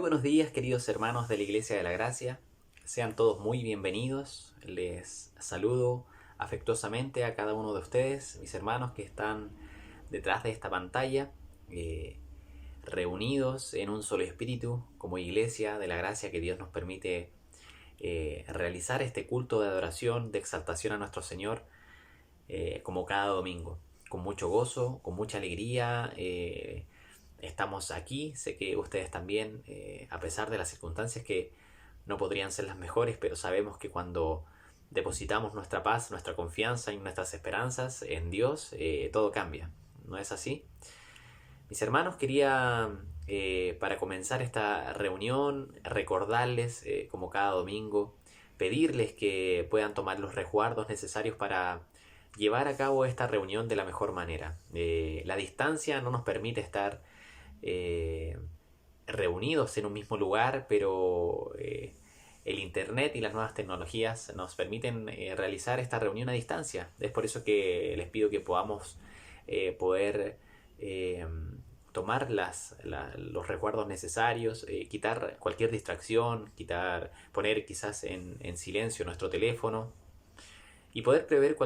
buenos días, queridos hermanos de la Iglesia de la Gracia. Sean todos muy bienvenidos. Les saludo afectuosamente a cada uno de ustedes, mis hermanos que están detrás de esta pantalla, reunidos en un solo espíritu como Iglesia de la Gracia, que Dios nos permite realizar este culto de adoración, de exaltación a nuestro Señor, como cada domingo, con mucho gozo, con mucha alegría. Estamos aquí, sé que ustedes también, a pesar de las circunstancias que no podrían ser las mejores, pero sabemos que cuando depositamos nuestra paz, nuestra confianza y nuestras esperanzas en Dios, todo cambia. ¿No es así? Mis hermanos, quería, para comenzar esta reunión, recordarles, como cada domingo, pedirles que puedan tomar los resguardos necesarios para llevar a cabo esta reunión de la mejor manera. La distancia no nos permite estar reunidos en un mismo lugar, pero el internet y las nuevas tecnologías nos permiten realizar esta reunión a distancia. Es por eso que les pido que podamos poder tomar los resguardos necesarios, quitar cualquier distracción, poner quizás en silencio nuestro teléfono y poder prever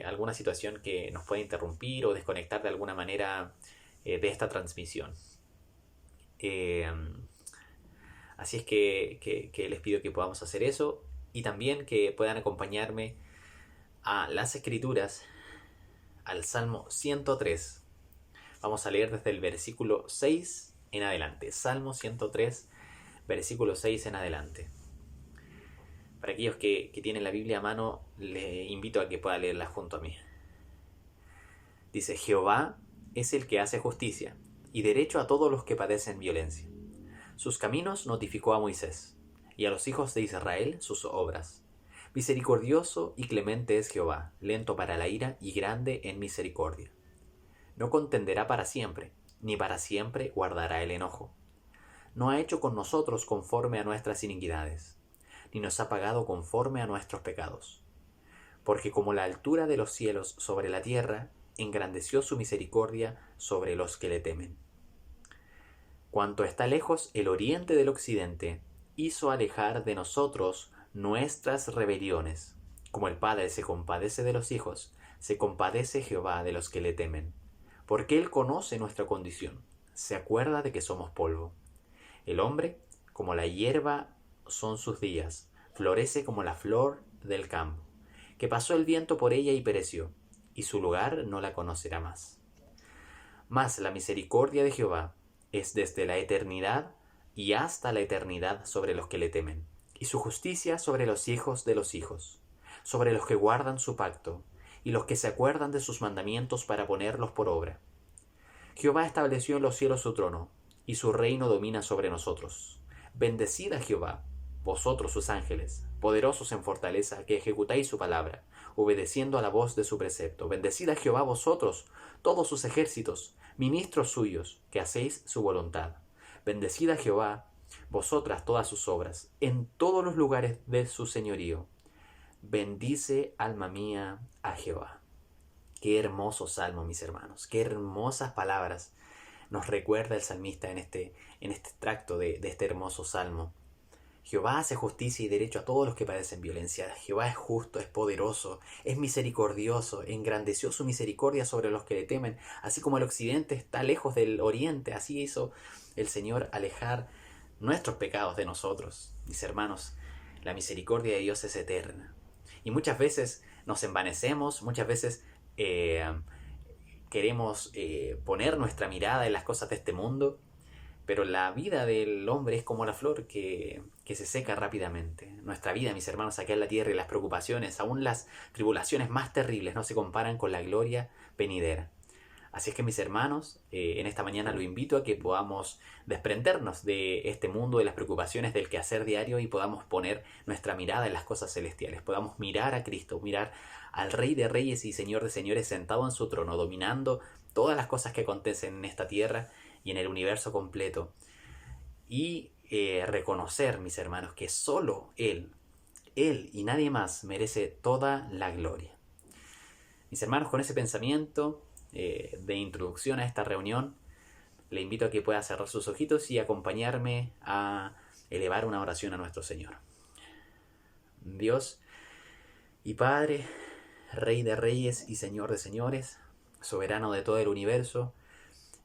alguna situación que nos pueda interrumpir o desconectar de alguna manera de esta transmisión. Así es que les pido que podamos hacer eso y también que puedan acompañarme a las escrituras, al Salmo 103. Vamos a leer desde el versículo 6 en adelante. Salmo 103, versículo 6 en adelante. Para aquellos que tienen la Biblia a mano, les invito a que puedan leerla junto a mí. Dice: Jehová es el que hace justicia y derecho a todos los que padecen violencia. Sus caminos notificó a Moisés, y a los hijos de Israel sus obras. Misericordioso y clemente es Jehová, lento para la ira y grande en misericordia. No contenderá para siempre, ni para siempre guardará el enojo. No ha hecho con nosotros conforme a nuestras iniquidades, ni nos ha pagado conforme a nuestros pecados. Porque como la altura de los cielos sobre la tierra, engrandeció su misericordia sobre los que le temen. Cuanto está lejos el oriente del occidente, hizo alejar de nosotros nuestras rebeliones. Como el Padre se compadece de los hijos, se compadece Jehová de los que le temen. Porque Él conoce nuestra condición, se acuerda de que somos polvo. El hombre, como la hierba son sus días, florece como la flor del campo, que pasó el viento por ella y pereció, y su lugar no la conocerá más. Mas la misericordia de Jehová es desde la eternidad y hasta la eternidad sobre los que le temen, y su justicia sobre los hijos de los hijos, sobre los que guardan su pacto, y los que se acuerdan de sus mandamientos para ponerlos por obra. Jehová estableció en los cielos su trono, y su reino domina sobre nosotros. Bendecid a Jehová, vosotros sus ángeles, poderosos en fortaleza, que ejecutáis su palabra, obedeciendo a la voz de su precepto. Bendecid a Jehová vosotros, todos sus ejércitos, ministros suyos, que hacéis su voluntad. Bendecid a Jehová, vosotras todas sus obras, en todos los lugares de su señorío. Bendice, alma mía, a Jehová. Qué hermoso salmo, mis hermanos, qué hermosas palabras nos recuerda el salmista en este extracto de este hermoso salmo. Jehová hace justicia y derecho a todos los que padecen violencia. Jehová es justo, es poderoso, es misericordioso, engrandeció su misericordia sobre los que le temen. Así como el occidente está lejos del oriente, así hizo el Señor alejar nuestros pecados de nosotros. Mis hermanos, la misericordia de Dios es eterna. Y muchas veces nos envanecemos, muchas veces queremos poner nuestra mirada en las cosas de este mundo, pero la vida del hombre es como la flor que se seca rápidamente. Nuestra vida, mis hermanos, aquí en la tierra, y las preocupaciones, aún las tribulaciones más terribles, no se comparan con la gloria venidera. Así es que, mis hermanos, en esta mañana lo invito a que podamos desprendernos de este mundo, de las preocupaciones, del quehacer diario, y podamos poner nuestra mirada en las cosas celestiales. Podamos mirar a Cristo, mirar al Rey de Reyes y Señor de Señores sentado en su trono, dominando todas las cosas que acontecen en esta tierra y en el universo completo. Y reconocer, mis hermanos, que solo Él y nadie más merece toda la gloria. Mis hermanos, con ese pensamiento de introducción a esta reunión, le invito a que pueda cerrar sus ojitos y acompañarme a elevar una oración a nuestro Señor. Dios y Padre, Rey de reyes y Señor de señores, soberano de todo el universo,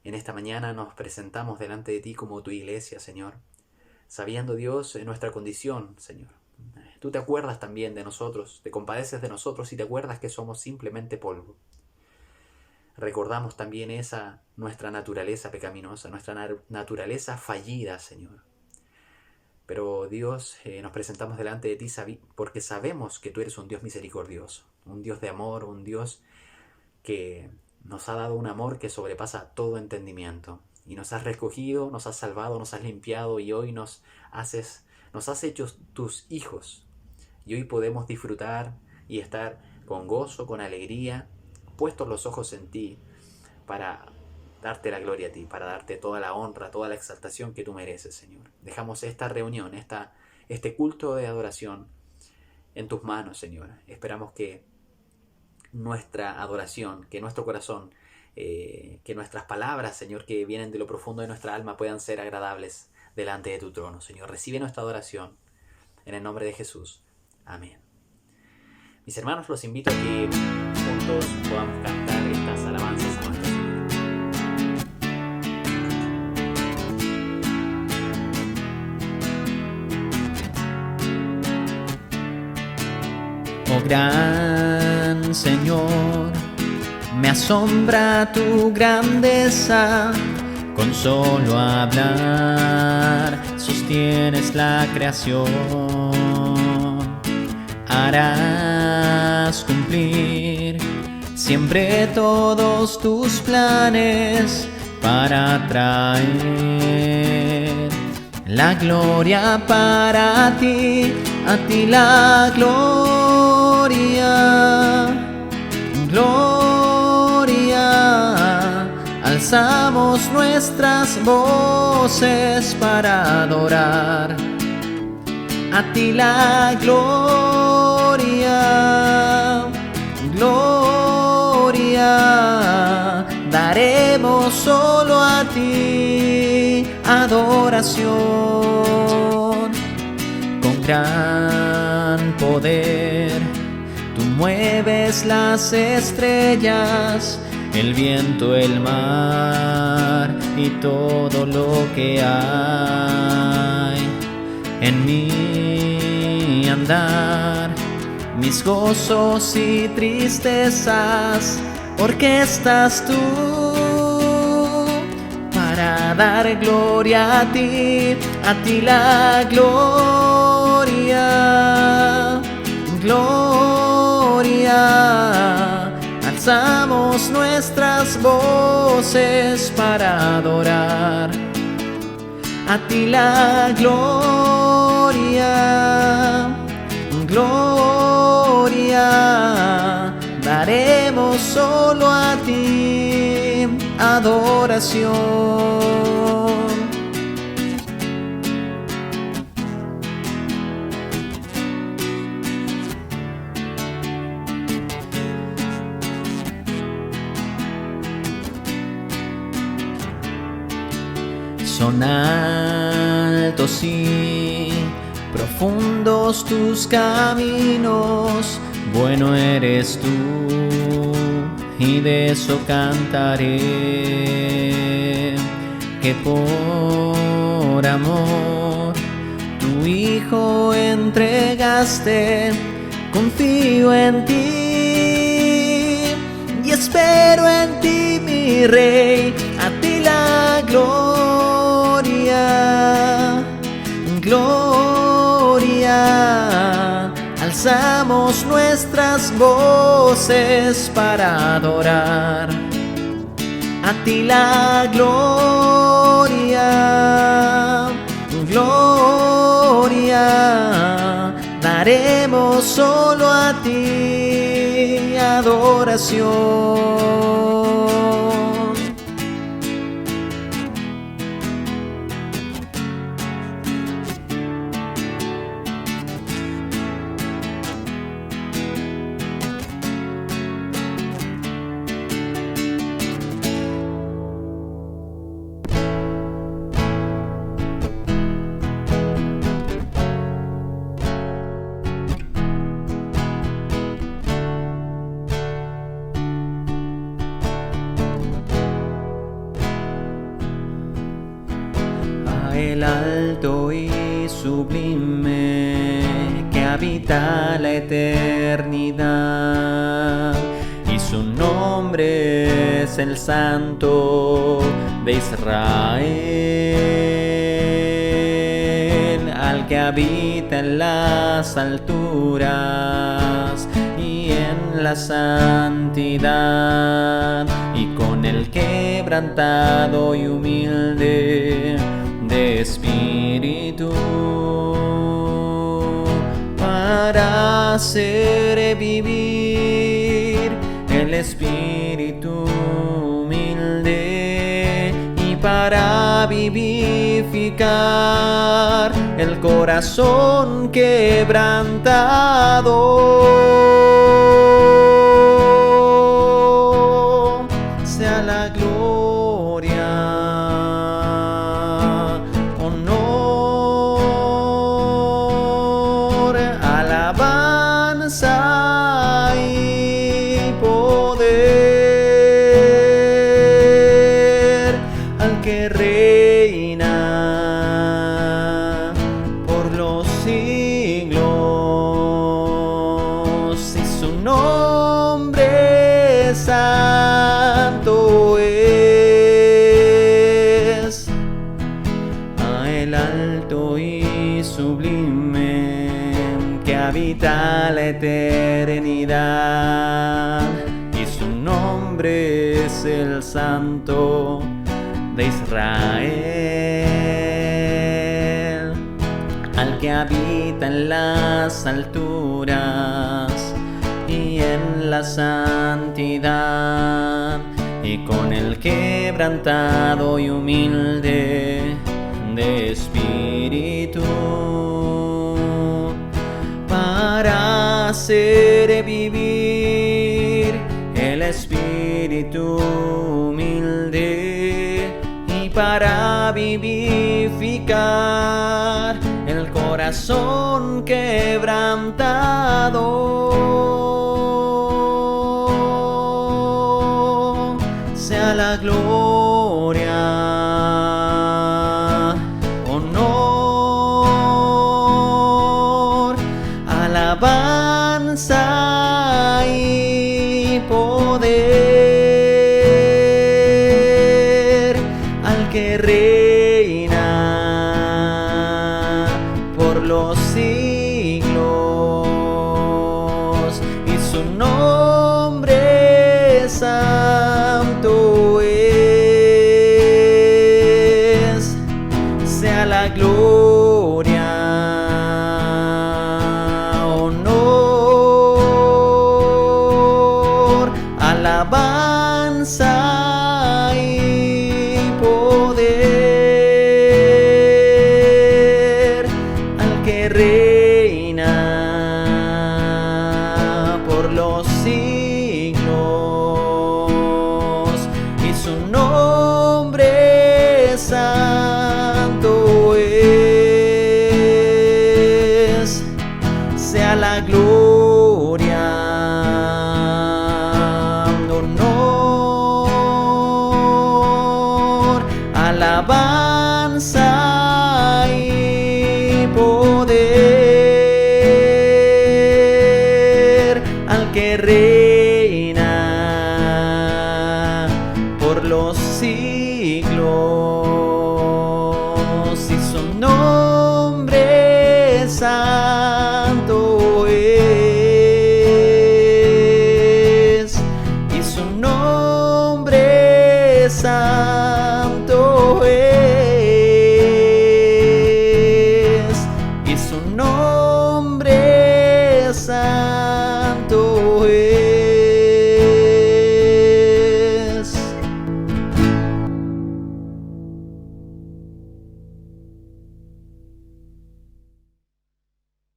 en esta mañana nos presentamos delante de ti como tu iglesia, Señor, sabiendo, Dios, nuestra condición, Señor. Tú te acuerdas también de nosotros, te compadeces de nosotros y te acuerdas que somos simplemente polvo. Recordamos también esa nuestra naturaleza pecaminosa, nuestra naturaleza fallida, Señor. Pero Dios, nos presentamos delante de ti porque sabemos que tú eres un Dios misericordioso, un Dios de amor, un Dios que nos ha dado un amor que sobrepasa todo entendimiento. Y nos has recogido, nos has salvado, nos has limpiado y hoy nos has hecho tus hijos. Y hoy podemos disfrutar y estar con gozo, con alegría, puestos los ojos en ti para darte la gloria a ti, para darte toda la honra, toda la exaltación que tú mereces, Señor. Dejamos esta reunión, este culto de adoración en tus manos, Señor. Esperamos que nuestra adoración, que nuestro corazón, que nuestras palabras, Señor, que vienen de lo profundo de nuestra alma puedan ser agradables delante de tu trono, Señor. Recibe nuestra adoración en el nombre de Jesús. Amén. Mis hermanos, los invito a que juntos podamos cantar estas alabanzas a nuestro Señor. Oh gran Señor, me asombra tu grandeza, con solo hablar sostienes la creación. Harás cumplir siempre todos tus planes para traer la gloria para ti, a ti la gloria. Alzamos nuestras voces para adorar, a ti la gloria. Daremos solo a ti adoración. Con gran poder tú mueves las estrellas, el viento, el mar y todo lo que hay. En mi andar, mis gozos y tristezas, orquestas tú para dar gloria a ti la gloria. Alzamos nuestras voces para adorar, a ti la gloria. Daremos solo a ti adoración. Son altos y profundos tus caminos, bueno eres tú y de eso cantaré, que por amor tu Hijo entregaste. Confío en ti y espero en ti, mi Rey, a ti la gloria. Alzamos nuestras voces para adorar, a ti la gloria. Daremos solo a ti adoración. el alto y sublime que habita la eternidad, y su nombre es el Santo de Israel, al que habita en las alturas y en la santidad, y con el quebrantado y humilde de espíritu, para hacer vivir el espíritu humilde, y para vivificar el corazón quebrantado. Sea la gloria, honor, alabanza y poder al que reina por los siglos, y su nombre santo es. A el alto y sublime que habita la eternidad, y su nombre es el Santo de Israel, al que habita en las alturas y en la santidad, y con el quebrantado y humilde de espíritu, para hacer vivir el espíritu humilde, y para vivificar el corazón quebrantado. Sea la gloria, honor, alabanza y poder al que reina por los siglos, y su nombre santo es. Sea la gloria, honor, alabanza y poder al que reina por los siglos, y su nombre santo es. Sea la gloria, honor, alabanza y poder al que reina por los siglos, y su nombre santo es, y su nombre santo es, y su nombre santo es.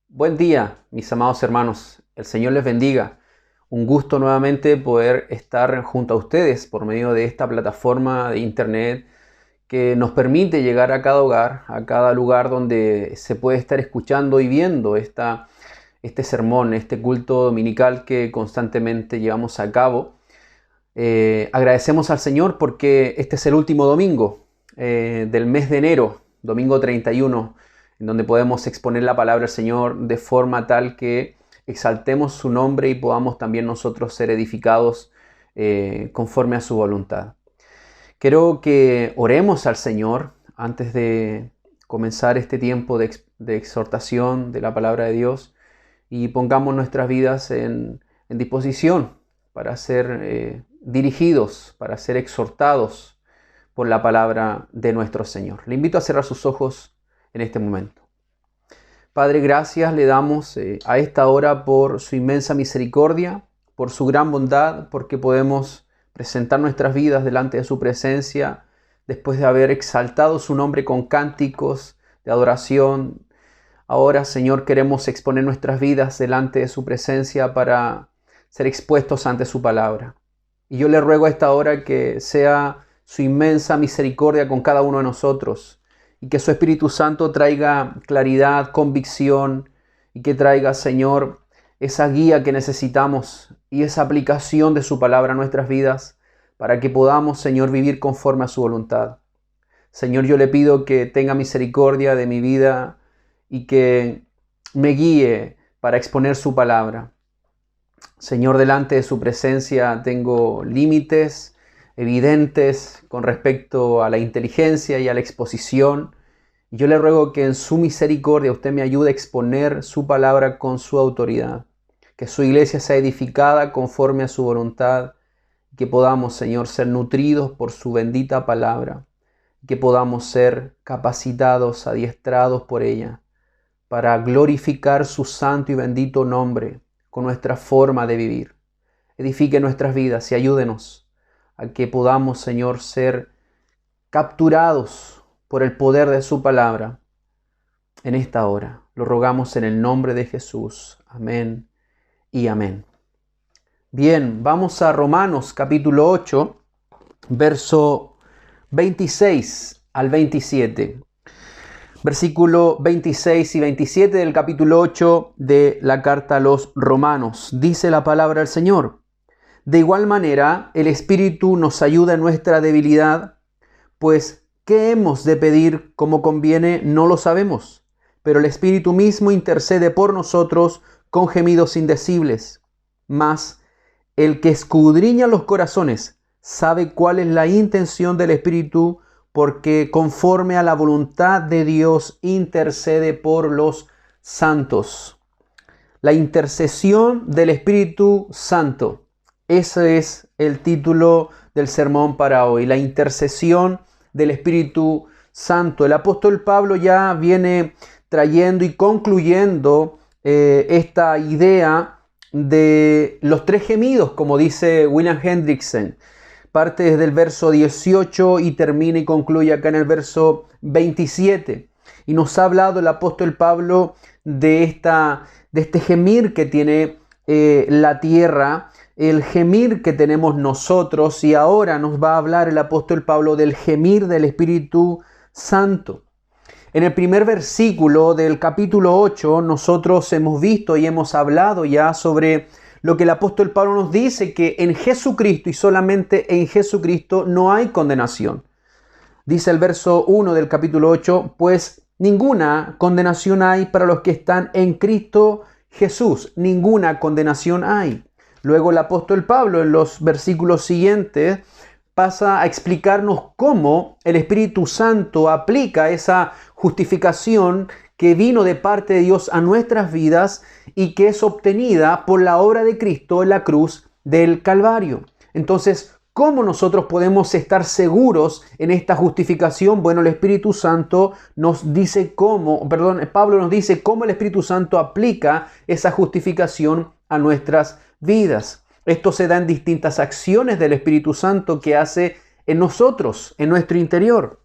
Buen día, mis amados hermanos. El Señor les bendiga. Un gusto nuevamente poder estar junto a ustedes por medio de esta plataforma de internet que nos permite llegar a cada hogar, a cada lugar donde se puede estar escuchando y viendo este sermón, este culto dominical que constantemente llevamos a cabo. Agradecemos al Señor porque este es el último domingo del mes de enero domingo 31, en donde podemos exponer la palabra del Señor de forma tal que exaltemos su nombre y podamos también nosotros ser edificados conforme a su voluntad. Quiero que oremos al Señor antes de comenzar este tiempo de exhortación de la palabra de Dios y pongamos nuestras vidas en disposición para ser dirigidos, para ser exhortados por la palabra de nuestro Señor. Le invito a cerrar sus ojos en este momento. Padre, gracias le damos a esta hora por su inmensa misericordia, por su gran bondad, porque podemos presentar nuestras vidas delante de su presencia después de haber exaltado su nombre con cánticos de adoración. Ahora, Señor, queremos exponer nuestras vidas delante de su presencia para ser expuestos ante su palabra. Y yo le ruego a esta hora que sea su inmensa misericordia con cada uno de nosotros y que su Espíritu Santo traiga claridad, convicción y que traiga, Señor, esa guía que necesitamos y esa aplicación de su palabra a nuestras vidas para que podamos, Señor, vivir conforme a su voluntad. Señor, yo le pido que tenga misericordia de mi vida y que me guíe para exponer su palabra. Señor, delante de su presencia tengo límites evidentes con respecto a la inteligencia y a la exposición. Yo le ruego que en su misericordia usted me ayude a exponer su palabra con su autoridad. Que su iglesia sea edificada conforme a su voluntad. Que podamos, Señor, ser nutridos por su bendita palabra. Que podamos ser capacitados, adiestrados por ella, para glorificar su santo y bendito nombre con nuestra forma de vivir. Edifique nuestras vidas y ayúdenos a que podamos, Señor, ser capturados por el poder de su palabra en esta hora. Lo rogamos en el nombre de Jesús. Amén y amén. Bien, vamos a Romanos capítulo 8, verso 26 al 27. Versículo 26 y 27 del capítulo 8 de la carta a los Romanos. Dice la palabra del Señor: de igual manera, el Espíritu nos ayuda en nuestra debilidad, pues ¿qué hemos de pedir como conviene? No lo sabemos, pero el Espíritu mismo intercede por nosotros con gemidos indecibles. Mas el que escudriña los corazones sabe cuál es la intención del Espíritu, porque conforme a la voluntad de Dios intercede por los santos. La intercesión del Espíritu Santo. Ese es el título del sermón para hoy. La intercesión del Espíritu Santo. El apóstol Pablo ya viene trayendo y concluyendo esta idea de los tres gemidos, como dice William Hendrickson. Parte desde el verso 18 y termina y concluye acá en el verso 27. Y nos ha hablado el apóstol Pablo de este gemir que tiene la tierra, el gemir que tenemos nosotros, y ahora nos va a hablar el apóstol Pablo del gemir del Espíritu Santo. En el primer versículo del capítulo 8 nosotros hemos visto y hemos hablado ya sobre lo que el apóstol Pablo nos dice, que en Jesucristo y solamente en Jesucristo no hay condenación. Dice el verso 1 del capítulo 8, pues ninguna condenación hay para los que están en Cristo Jesús. Ninguna condenación hay. Luego el apóstol Pablo en los versículos siguientes pasa a explicarnos cómo el Espíritu Santo aplica esa justificación que vino de parte de Dios a nuestras vidas y que es obtenida por la obra de Cristo en la cruz del Calvario. Entonces, ¿cómo nosotros podemos estar seguros en esta justificación? Bueno, el Espíritu Santo nos dice Pablo nos dice cómo el Espíritu Santo aplica esa justificación a nuestras vidas. Esto se da en distintas acciones del Espíritu Santo que hace en nosotros, en nuestro interior.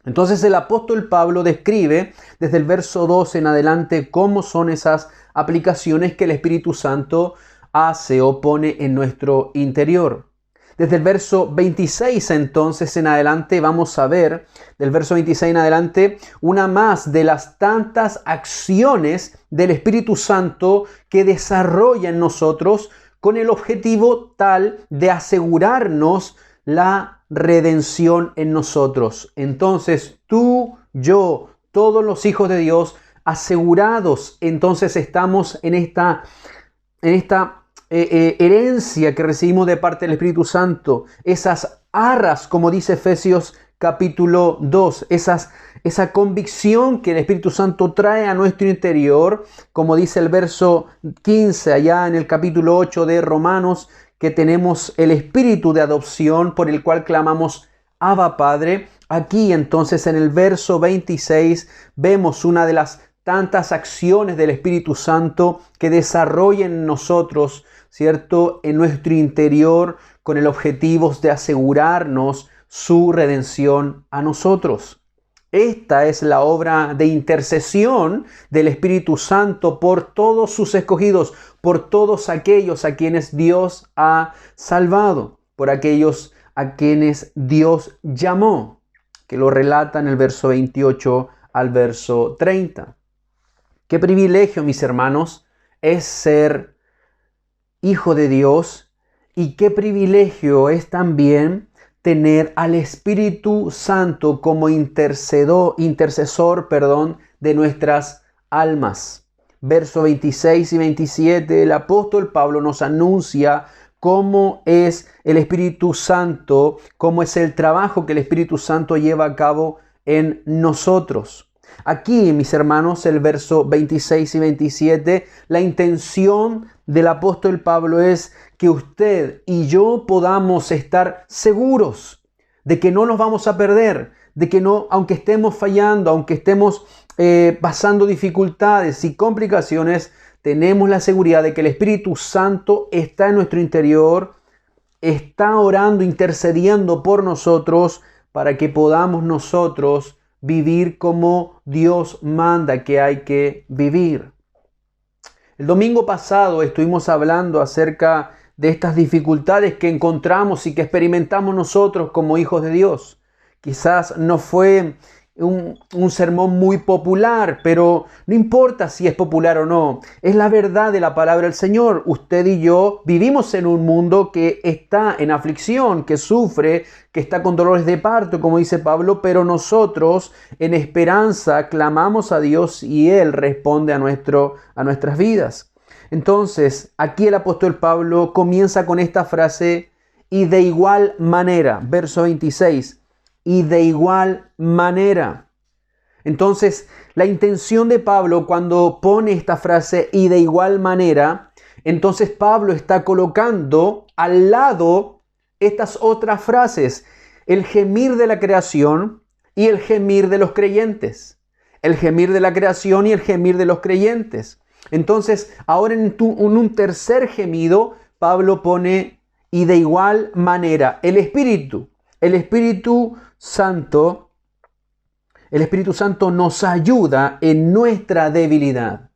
Entonces el apóstol Pablo describe desde el verso 2 en adelante cómo son esas aplicaciones que el Espíritu Santo hace o pone en nuestro interior. Desde el verso 26 entonces en adelante vamos a ver, del verso 26 en adelante, una más de las tantas acciones del Espíritu Santo que desarrolla en nosotros con el objetivo tal de asegurarnos la redención en nosotros. Entonces tú yo, todos los hijos de Dios, asegurados. Entonces estamos en esta herencia que recibimos de parte del Espíritu Santo, esas arras, como dice Efesios capítulo 2, esa convicción que el Espíritu Santo trae a nuestro interior, como dice el verso 15 allá en el capítulo 8 de Romanos, que tenemos el espíritu de adopción por el cual clamamos Abba Padre. Aquí entonces en el verso 26 vemos una de las tantas acciones del Espíritu Santo que desarrolla en nosotros, ¿cierto? En nuestro interior, con el objetivo de asegurarnos su redención a nosotros. Esta es la obra de intercesión del Espíritu Santo por todos sus escogidos, por todos aquellos a quienes Dios ha salvado, por aquellos a quienes Dios llamó, que lo relata en el verso 28 al verso 30. Qué privilegio, mis hermanos, es ser hijo de Dios, y qué privilegio es también tener al Espíritu Santo como intercesor, de nuestras almas. Versos 26 y 27, el apóstol Pablo nos anuncia cómo es el Espíritu Santo, cómo es el trabajo que el Espíritu Santo lleva a cabo en nosotros. Aquí, mis hermanos, el verso 26 y 27, la intención del apóstol Pablo es que usted y yo podamos estar seguros de que no nos vamos a perder, de que no, aunque estemos fallando, aunque estemos pasando dificultades y complicaciones, tenemos la seguridad de que el Espíritu Santo está en nuestro interior, está orando, intercediendo por nosotros para que podamos nosotros vivir como Dios manda que hay que vivir. El domingo pasado estuvimos hablando acerca de estas dificultades que encontramos y que experimentamos nosotros como hijos de Dios. Quizás no fue un sermón muy popular, pero no importa si es popular o no. Es la verdad de la palabra del Señor. Usted y yo vivimos en un mundo que está en aflicción, que sufre, que está con dolores de parto, como dice Pablo, pero nosotros en esperanza clamamos a Dios y Él responde a nuestras vidas. Entonces, aquí el apóstol Pablo comienza con esta frase: y de igual manera, verso 26, y de igual manera. Entonces, la intención de Pablo cuando pone esta frase, y de igual manera, entonces Pablo está colocando al lado estas otras frases: el gemir de la creación y el gemir de los creyentes. El gemir de la creación y el gemir de los creyentes. Entonces, ahora en un tercer gemido, Pablo pone: y de igual manera, el Espíritu Santo nos ayuda en nuestra debilidad.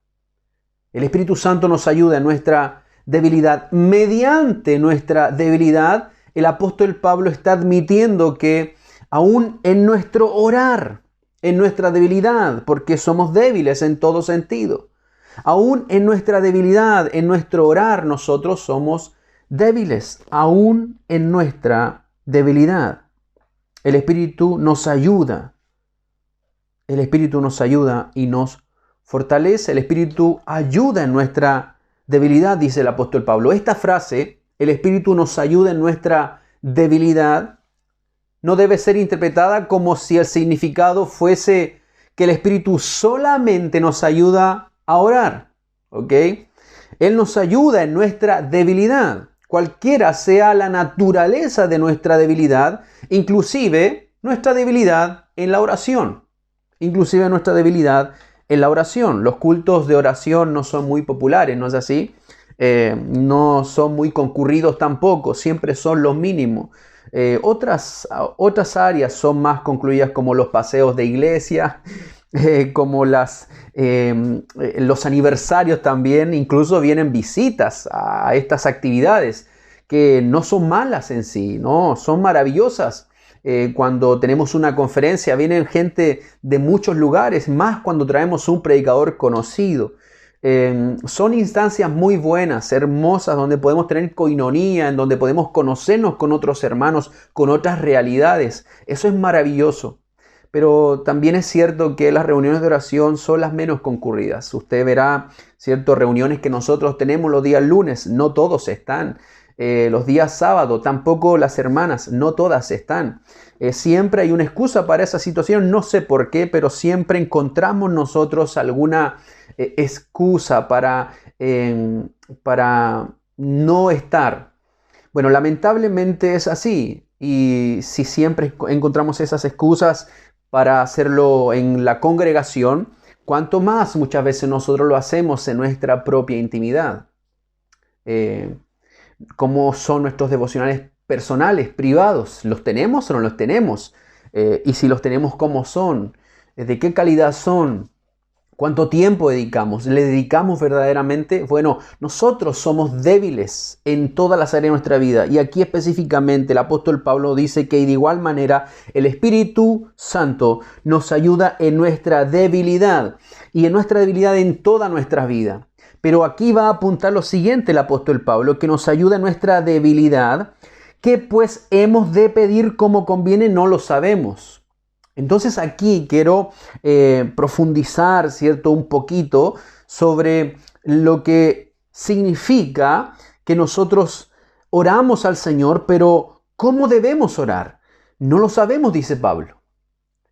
El Espíritu Santo nos ayuda en nuestra debilidad. Mediante nuestra debilidad, el apóstol Pablo está admitiendo que aún en nuestro orar, en nuestra debilidad, porque somos débiles en todo sentido, aún en nuestra debilidad, en nuestro orar, nosotros somos débiles, aún en nuestra debilidad. El Espíritu nos ayuda. El Espíritu nos ayuda y nos fortalece. El Espíritu ayuda en nuestra debilidad, dice el apóstol Pablo. Esta frase, el Espíritu nos ayuda en nuestra debilidad, no debe ser interpretada como si el significado fuese que el Espíritu solamente nos ayuda a orar. ¿Ok? Él nos ayuda en nuestra debilidad. Cualquiera sea la naturaleza de nuestra debilidad, inclusive nuestra debilidad en la oración. Inclusive nuestra debilidad en la oración. Los cultos de oración no son muy populares, ¿no es así? No son muy concurridos tampoco, siempre son lo mínimo. Otras áreas son más concluidas, como los paseos de iglesia, como los aniversarios también. Incluso vienen visitas a estas actividades que no son malas en sí, ¿no? Son maravillosas. Cuando tenemos una conferencia vienen gente de muchos lugares, más cuando traemos un predicador conocido. Son instancias muy buenas, hermosas, donde podemos tener coinonía, en donde podemos conocernos con otros hermanos, con otras realidades. Eso es maravilloso. pero también es cierto que las reuniones de oración son las menos concurridas. Usted verá, ¿cierto?, reuniones que nosotros tenemos los días lunes, no todos están. Los días sábado, tampoco las hermanas, no todas están. Siempre hay una excusa para esa situación, no sé por qué, pero siempre encontramos nosotros alguna excusa para no estar. Bueno, lamentablemente es así, y si siempre encontramos esas excusas para hacerlo en la congregación, cuanto más muchas veces nosotros lo hacemos en nuestra propia intimidad. ¿Cómo son nuestros devocionales personales, privados? ¿Los tenemos o no los tenemos? Y si los tenemos, ¿cómo son? ¿De qué calidad son? ¿Cuánto tiempo dedicamos? ¿Le dedicamos verdaderamente? Bueno, nosotros somos débiles en todas las áreas de nuestra vida. Y aquí específicamente el apóstol Pablo dice que de igual manera el Espíritu Santo nos ayuda en nuestra debilidad. Y en nuestra debilidad en toda nuestra vida. Pero aquí va a apuntar lo siguiente el apóstol Pablo, que nos ayuda en nuestra debilidad. ¿Qué pues hemos de pedir como conviene? No lo sabemos. Entonces aquí quiero profundizar, ¿cierto?, un poquito sobre lo que significa que nosotros oramos al Señor, pero ¿cómo debemos orar? No lo sabemos, dice Pablo.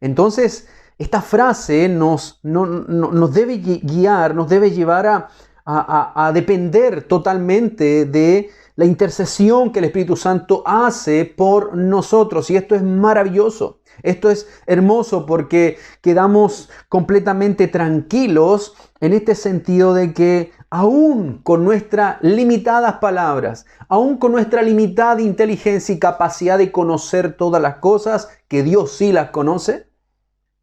Entonces, esta frase nos debe guiar, nos debe llevar a depender totalmente de la intercesión que el Espíritu Santo hace por nosotros. Y esto es maravilloso. Esto es hermoso porque quedamos completamente tranquilos en este sentido de que aún con nuestras limitadas palabras, aún con nuestra limitada inteligencia y capacidad de conocer todas las cosas, que Dios sí las conoce,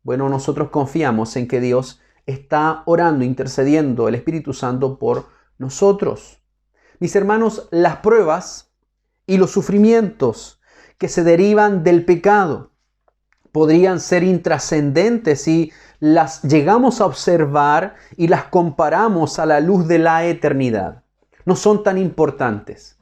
bueno, nosotros confiamos en que Dios está orando, intercediendo el Espíritu Santo por nosotros. Mis hermanos, las pruebas y los sufrimientos que se derivan del pecado podrían ser intrascendentes si las llegamos a observar y las comparamos a la luz de la eternidad. No son tan importantes.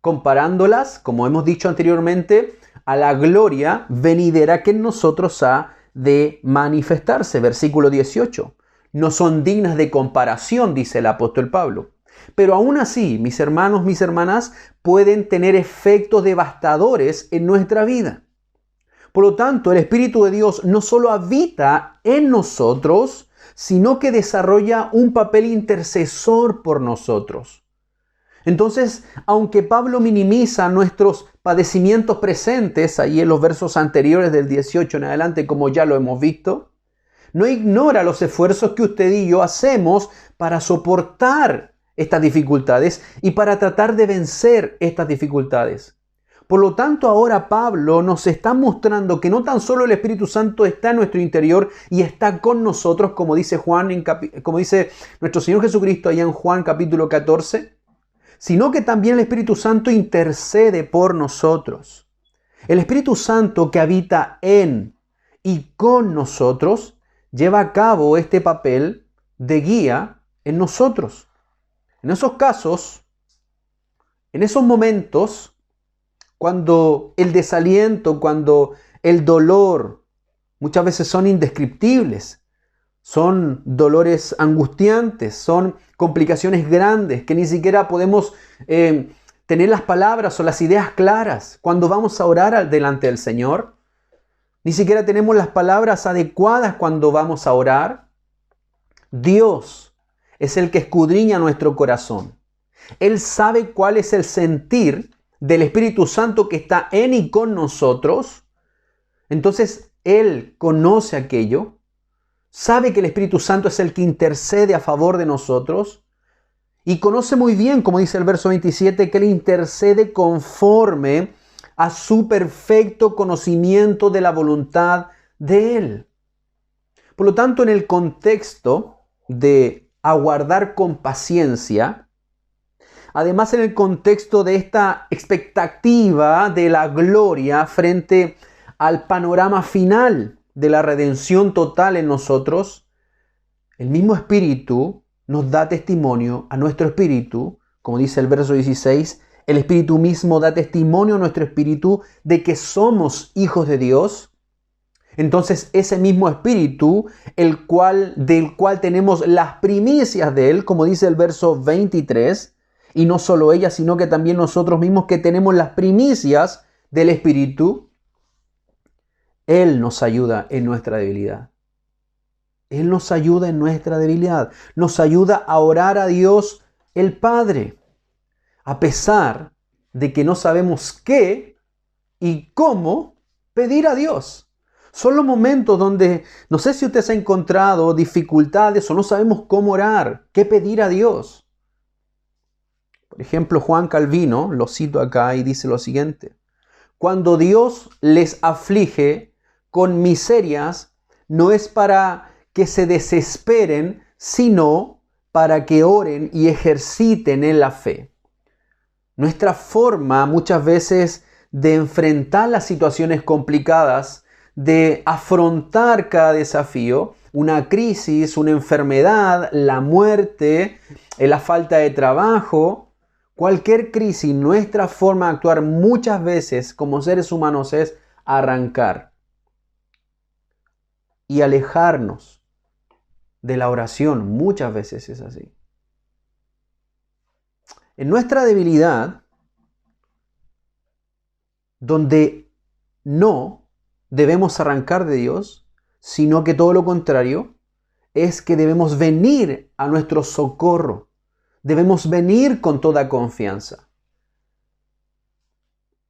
Comparándolas, como hemos dicho anteriormente, a la gloria venidera que en nosotros ha de manifestarse. Versículo 18. No son dignas de comparación, dice el apóstol Pablo. Pero aún así, mis hermanos, mis hermanas, pueden tener efectos devastadores en nuestra vida. Por lo tanto, el Espíritu de Dios no solo habita en nosotros, sino que desarrolla un papel intercesor por nosotros. Entonces, aunque Pablo minimiza nuestros padecimientos presentes, ahí en los versos anteriores del 18 en adelante, como ya lo hemos visto, no ignora los esfuerzos que usted y yo hacemos para soportar estas dificultades y para tratar de vencer estas dificultades. Por lo tanto, ahora Pablo nos está mostrando que no tan solo el Espíritu Santo está en nuestro interior y está con nosotros, como dice como dice nuestro Señor Jesucristo allá en Juan capítulo 14, sino que también el Espíritu Santo intercede por nosotros. El Espíritu Santo que habita en y con nosotros lleva a cabo este papel de guía en nosotros. En esos casos, en esos momentos, cuando el desaliento, cuando el dolor muchas veces son indescriptibles, son dolores angustiantes, son complicaciones grandes que ni siquiera podemos tener las palabras o las ideas claras cuando vamos a orar delante del Señor. Ni siquiera tenemos las palabras adecuadas cuando vamos a orar. Dios es el que escudriña nuestro corazón. Él sabe cuál es el sentir del Espíritu Santo que está en y con nosotros. Entonces Él conoce aquello, sabe que el Espíritu Santo es el que intercede a favor de nosotros y conoce muy bien, como dice el verso 27, que Él intercede conforme a su perfecto conocimiento de la voluntad de Él. Por lo tanto, en el contexto de aguardar con paciencia, además en el contexto de esta expectativa de la gloria frente al panorama final de la redención total en nosotros, el mismo Espíritu nos da testimonio a nuestro espíritu, como dice el verso 16, el Espíritu mismo da testimonio a nuestro espíritu de que somos hijos de Dios. Entonces ese mismo Espíritu, del cual tenemos las primicias de Él, como dice el verso 23, y no solo ella, sino que también nosotros mismos que tenemos las primicias del Espíritu, Él nos ayuda en nuestra debilidad. Él nos ayuda en nuestra debilidad. Nos ayuda a orar a Dios el Padre, a pesar de que no sabemos qué y cómo pedir a Dios. Son los momentos donde, no sé si usted se ha encontrado dificultades o no sabemos cómo orar, qué pedir a Dios. Por ejemplo, Juan Calvino, lo cito acá y dice lo siguiente: cuando Dios les aflige con miserias, no es para que se desesperen, sino para que oren y ejerciten en la fe. Nuestra forma muchas veces de enfrentar las situaciones complicadas, de afrontar cada desafío, una crisis, una enfermedad, la muerte, la falta de trabajo, cualquier crisis, nuestra forma de actuar muchas veces como seres humanos es arrancar y alejarnos de la oración. Muchas veces es así. En nuestra debilidad, donde no debemos arrancar de Dios, sino que todo lo contrario, es que debemos venir a nuestro socorro. Debemos venir con toda confianza.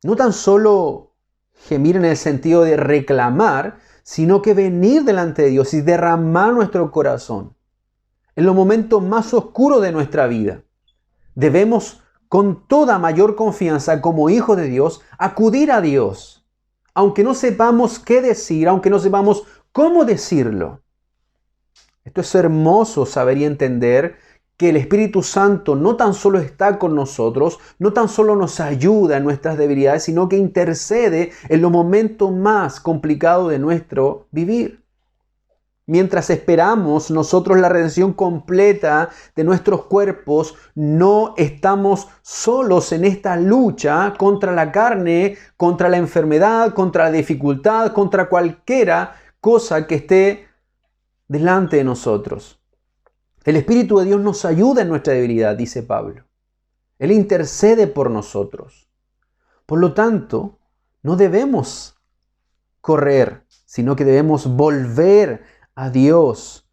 No tan solo gemir en el sentido de reclamar, sino que venir delante de Dios y derramar nuestro corazón en los momentos más oscuros de nuestra vida. Debemos con toda mayor confianza como hijos de Dios acudir a Dios, aunque no sepamos qué decir, aunque no sepamos cómo decirlo. Esto es hermoso saber y entender que el Espíritu Santo no tan solo está con nosotros, no tan solo nos ayuda en nuestras debilidades, sino que intercede en los momentos más complicados de nuestro vivir. Mientras esperamos nosotros la redención completa de nuestros cuerpos, no estamos solos en esta lucha contra la carne, contra la enfermedad, contra la dificultad, contra cualquiera cosa que esté delante de nosotros. El Espíritu de Dios nos ayuda en nuestra debilidad, dice Pablo. Él intercede por nosotros. Por lo tanto, no debemos correr, sino que debemos volver a Dios,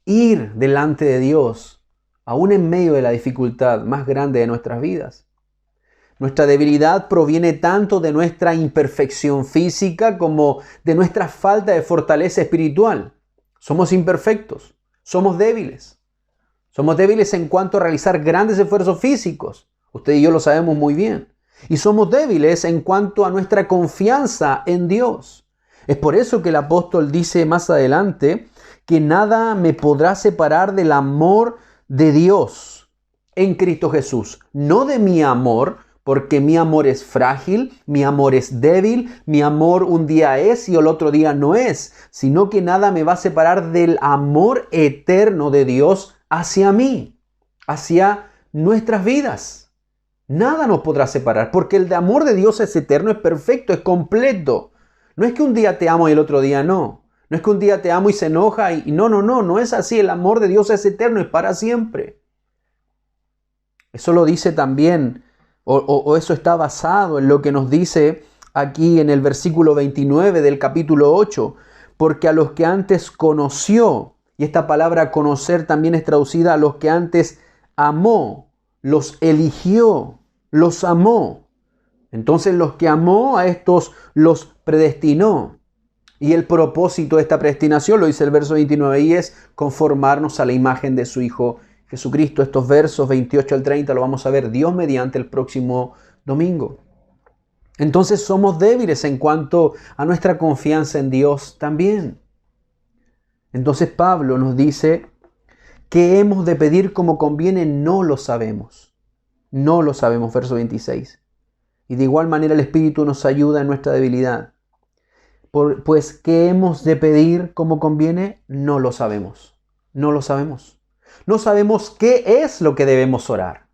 ir delante de Dios, aún en medio de la dificultad más grande de nuestras vidas. Nuestra debilidad proviene tanto de nuestra imperfección física como de nuestra falta de fortaleza espiritual. Somos imperfectos, somos débiles. Somos débiles en cuanto a realizar grandes esfuerzos físicos. Usted y yo lo sabemos muy bien. Y somos débiles en cuanto a nuestra confianza en Dios. Es por eso que el apóstol dice más adelante que nada me podrá separar del amor de Dios en Cristo Jesús. No de mi amor, porque mi amor es frágil, mi amor es débil, mi amor un día es y el otro día no es, sino que nada me va a separar del amor eterno de Dios hacia mí, hacia nuestras vidas. Nada nos podrá separar, porque el amor de Dios es eterno, es perfecto, es completo. No es que un día te amo y el otro día no. No es que un día te amo y se enoja y no es así. El amor de Dios es eterno, es para siempre. Eso lo dice también, o eso está basado en lo que nos dice aquí en el versículo 29 del capítulo 8. Porque a los que antes conoció, y esta palabra conocer también es traducida a los que antes amó, los eligió, los amó. Entonces los que amó a estos los predestinó. Y el propósito de esta predestinación, lo dice el verso 29, y es conformarnos a la imagen de su Hijo Jesucristo. Estos versos 28 al 30 lo vamos a ver Dios mediante el próximo domingo. Entonces somos débiles en cuanto a nuestra confianza en Dios también. Entonces Pablo nos dice que hemos de pedir como conviene, no lo sabemos. No lo sabemos, verso 26. Y de igual manera el Espíritu nos ayuda en nuestra debilidad. Pues, ¿qué hemos de pedir como conviene? No lo sabemos. No lo sabemos. No sabemos qué es lo que debemos orar.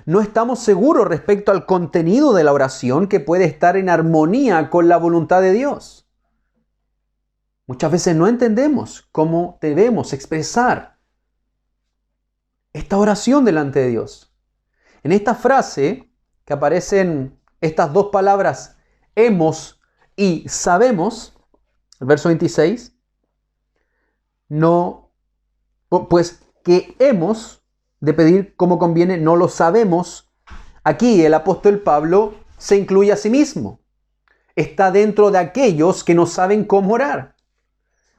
no estamos seguros respecto al contenido de la oración que puede estar en armonía con la voluntad de Dios. Muchas veces no entendemos cómo debemos expresar esta oración delante de Dios. En esta frase que aparecen estas dos palabras, hemos y sabemos, el verso 26, no, pues que hemos de pedir como conviene, no lo sabemos. Aquí el apóstol Pablo se incluye a sí mismo. Está dentro de aquellos que no saben cómo orar.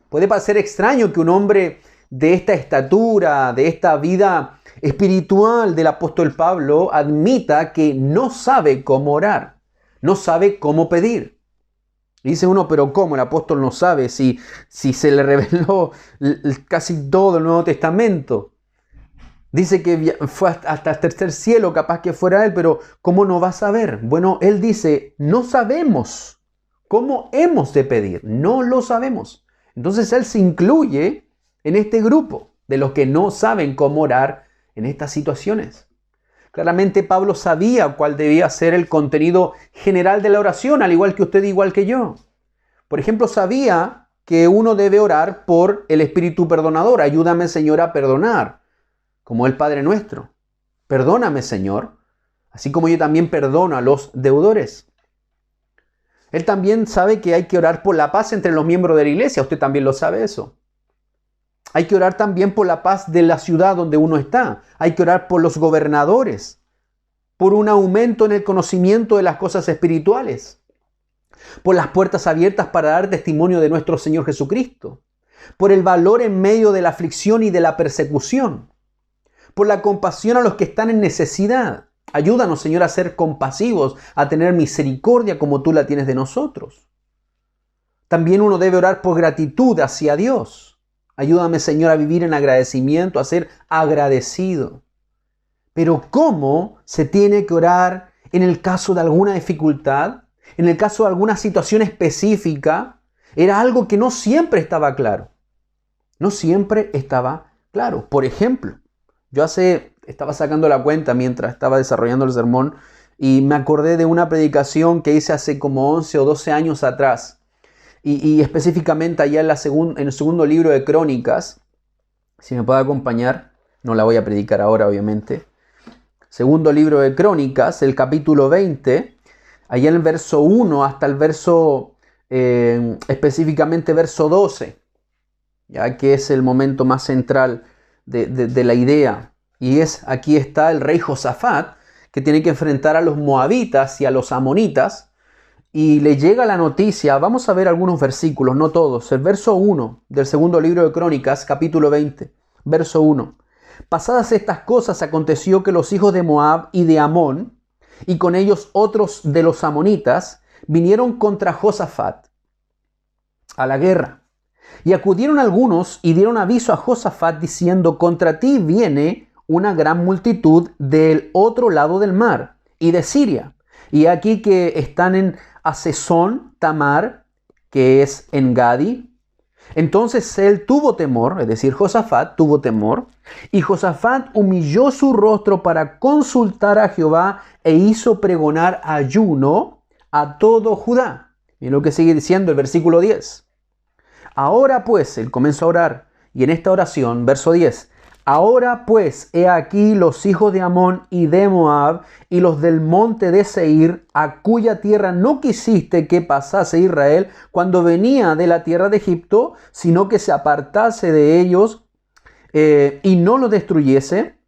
Puede parecer extraño que un hombre de esta estatura, de esta vida espiritual del apóstol Pablo, admita que no sabe cómo orar, no sabe cómo pedir. Y dice uno, pero ¿cómo el apóstol no sabe si se le reveló casi todo el Nuevo Testamento? Dice que fue hasta el tercer cielo, capaz que fuera él, pero ¿cómo no va a saber? Bueno, él dice, no sabemos cómo hemos de pedir, no lo sabemos. Entonces él se incluye en este grupo de los que no saben cómo orar en estas situaciones. Claramente Pablo sabía cuál debía ser el contenido general de la oración, al igual que usted, igual que yo. Por ejemplo, sabía que uno debe orar por el Espíritu perdonador. Ayúdame, Señor, a perdonar, como el Padre nuestro. Perdóname, Señor, así como yo también perdono a los deudores. Él también sabe que hay que orar por la paz entre los miembros de la iglesia. Usted también lo sabe eso. Hay que orar también por la paz de la ciudad donde uno está. Hay que orar por los gobernadores, por un aumento en el conocimiento de las cosas espirituales, por las puertas abiertas para dar testimonio de nuestro Señor Jesucristo, por el valor en medio de la aflicción y de la persecución, por la compasión a los que están en necesidad. Ayúdanos, Señor, a ser compasivos, a tener misericordia como tú la tienes de nosotros. También uno debe orar por gratitud hacia Dios. Ayúdame, Señor, a vivir en agradecimiento, a ser agradecido. Pero ¿cómo se tiene que orar en el caso de alguna dificultad? En el caso de alguna situación específica, era algo que no siempre estaba claro. No siempre estaba claro. Por ejemplo, yo estaba sacando la cuenta mientras estaba desarrollando el sermón y me acordé de una predicación que hice hace como 11 o 12 años atrás. Y específicamente allá en el segundo libro de Crónicas, si me puede acompañar, no la voy a predicar ahora obviamente. Segundo libro de Crónicas, el capítulo 20, allá en el verso 1 hasta el verso, específicamente verso 12, ya que es el momento más central de la idea. Y aquí está el rey Josafat, que tiene que enfrentar a los moabitas y a los amonitas, y le llega la noticia. Vamos a ver algunos versículos, no todos. El verso 1 del segundo libro de Crónicas, capítulo 20, verso 1. Pasadas estas cosas, aconteció que los hijos de Moab y de Amón, y con ellos otros de los amonitas, vinieron contra Josafat a la guerra. Y acudieron algunos y dieron aviso a Josafat diciendo, contra ti viene una gran multitud del otro lado del mar y de Siria. Y aquí que están en Asesón Tamar, que es en Gadi. Entonces él tuvo temor, es decir, Josafat tuvo temor, y Josafat humilló su rostro para consultar a Jehová e hizo pregonar ayuno a todo Judá. Miren lo que sigue diciendo el versículo 10. Ahora pues, él comenzó a orar, y en esta oración, verso 10, ahora pues, he aquí los hijos de Amón y de Moab y los del monte de Seir, a cuya tierra no quisiste que pasase Israel cuando venía de la tierra de Egipto, sino que se apartase de ellos y no los destruyese.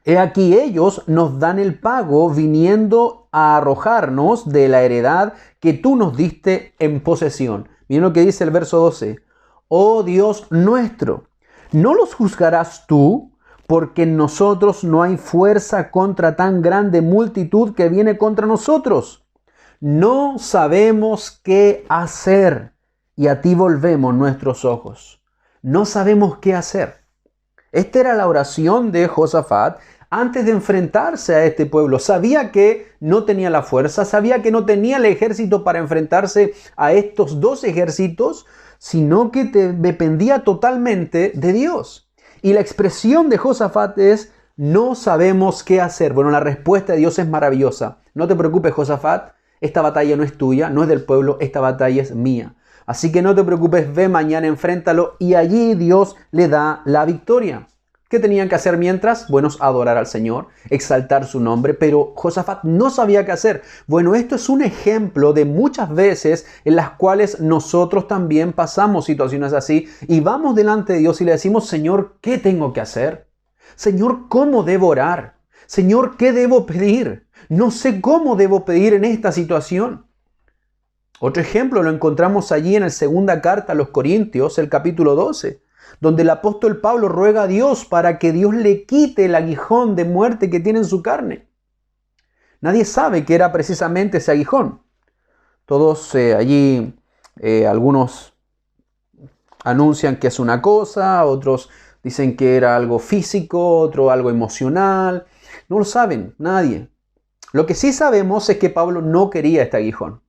He aquí ellos nos dan el pago viniendo a arrojarnos de la heredad que tú nos diste en posesión. Miren lo que dice el verso 12. Oh Dios nuestro, ¿no los juzgarás tú? Porque en nosotros no hay fuerza contra tan grande multitud que viene contra nosotros. No sabemos qué hacer y a ti volvemos nuestros ojos. No sabemos qué hacer. Esta era la oración de Josafat antes de enfrentarse a este pueblo. Sabía que no tenía la fuerza, sabía que no tenía el ejército para enfrentarse a estos dos ejércitos, sino que dependía totalmente de Dios. Y la expresión de Josafat es, no sabemos qué hacer. Bueno, la respuesta de Dios es maravillosa. No te preocupes, Josafat, esta batalla no es tuya, no es del pueblo, esta batalla es mía. Así que no te preocupes, ve mañana, enfréntalo y allí Dios le da la victoria. ¿Qué tenían que hacer mientras? Bueno, adorar al Señor, exaltar su nombre, pero Josafat no sabía qué hacer. Bueno, esto es un ejemplo de muchas veces en las cuales nosotros también pasamos situaciones así y vamos delante de Dios y le decimos, Señor, ¿qué tengo que hacer? Señor, ¿cómo debo orar? Señor, ¿qué debo pedir? No sé cómo debo pedir en esta situación. Otro ejemplo lo encontramos allí en la segunda carta a los Corintios, el capítulo 12, donde el apóstol Pablo ruega a Dios para que Dios le quite el aguijón de muerte que tiene en su carne. Nadie sabe qué era precisamente ese aguijón. Todos allí, algunos anuncian que es una cosa, otros dicen que era algo físico, otro algo emocional. No lo saben, nadie. Lo que sí sabemos es que Pablo no quería este aguijón.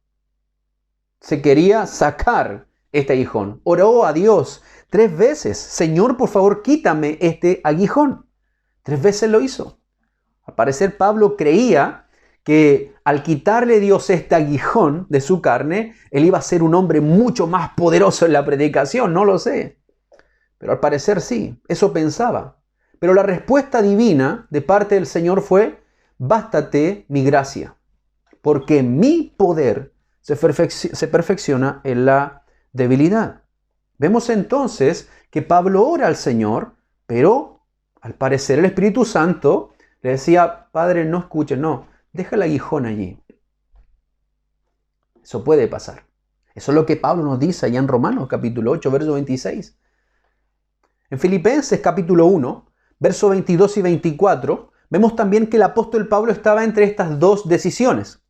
Se quería sacar este aguijón. Oró a Dios 3 veces. Señor, por favor, quítame este aguijón. 3 veces lo hizo. Al parecer, Pablo creía que al quitarle Dios este aguijón de su carne, él iba a ser un hombre mucho más poderoso en la predicación. No lo sé. Pero al parecer sí. Eso pensaba. Pero la respuesta divina de parte del Señor fue, bástate mi gracia, porque mi poder se perfecciona en la debilidad. Vemos entonces que Pablo ora al Señor, pero al parecer el Espíritu Santo le decía, Padre, no escuches, no, deja el aguijón allí. Eso puede pasar. Eso es lo que Pablo nos dice allá en Romanos capítulo 8, verso 26. En Filipenses capítulo 1, verso 22 y 24, vemos también que el apóstol Pablo estaba entre estas dos decisiones.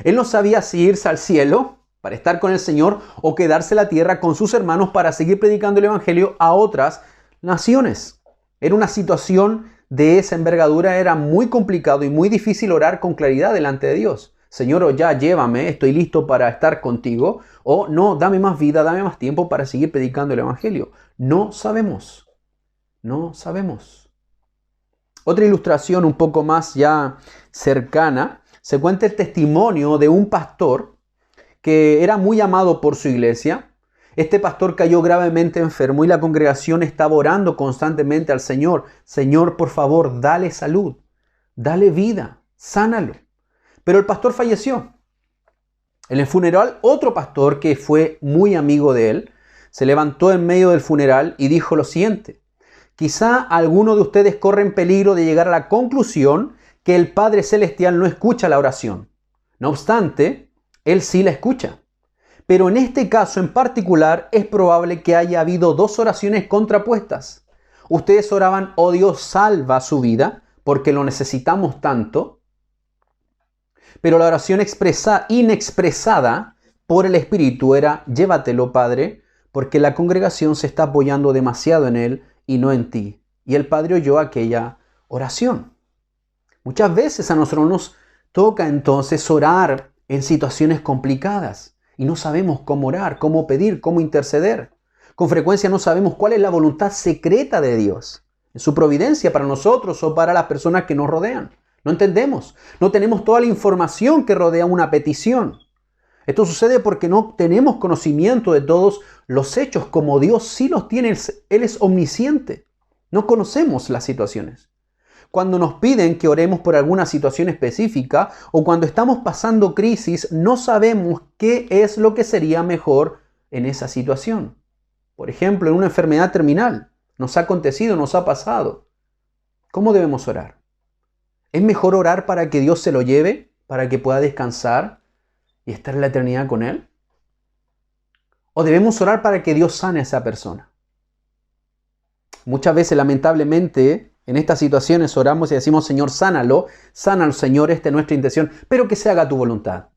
Él no sabía si irse al cielo para estar con el Señor o quedarse en la tierra con sus hermanos para seguir predicando el evangelio a otras naciones. Era una situación de esa envergadura, era muy complicado y muy difícil orar con claridad delante de Dios. Señor, o ya llévame, estoy listo para estar contigo, o no, dame más vida, dame más tiempo para seguir predicando el evangelio. No sabemos, no sabemos. Otra ilustración un poco más ya cercana, se cuenta el testimonio de un pastor que era muy amado por su iglesia. Este pastor cayó gravemente enfermo y la congregación estaba orando constantemente al Señor. Señor, por favor, dale salud, dale vida, sánalo. Pero el pastor falleció. En el funeral, otro pastor que fue muy amigo de él, se levantó en medio del funeral y dijo lo siguiente. Quizá alguno de ustedes corre en peligro de llegar a la conclusión que el Padre Celestial no escucha la oración. No obstante, Él sí la escucha. Pero en este caso en particular es probable que haya habido 2 oraciones contrapuestas. Ustedes oraban, oh Dios, salva su vida, porque lo necesitamos tanto. Pero la oración inexpresada por el Espíritu era, llévatelo, Padre, porque la congregación se está apoyando demasiado en Él y no en ti. Y el Padre oyó aquella oración. Muchas veces a nosotros nos toca entonces orar en situaciones complicadas y no sabemos cómo orar, cómo pedir, cómo interceder. Con frecuencia no sabemos cuál es la voluntad secreta de Dios, en su providencia para nosotros o para las personas que nos rodean. No entendemos, no tenemos toda la información que rodea una petición. Esto sucede porque no tenemos conocimiento de todos los hechos como Dios sí los tiene. Él es omnisciente. No conocemos las situaciones. Cuando nos piden que oremos por alguna situación específica o cuando estamos pasando crisis, no sabemos qué es lo que sería mejor en esa situación. Por ejemplo, en una enfermedad terminal, nos ha acontecido, nos ha pasado. ¿Cómo debemos orar? ¿Es mejor orar para que Dios se lo lleve, para que pueda descansar y estar en la eternidad con Él? ¿O debemos orar para que Dios sane a esa persona? Muchas veces, lamentablemente, en estas situaciones oramos y decimos, Señor, sánalo, Señor, esta es nuestra intención, pero que se haga tu voluntad.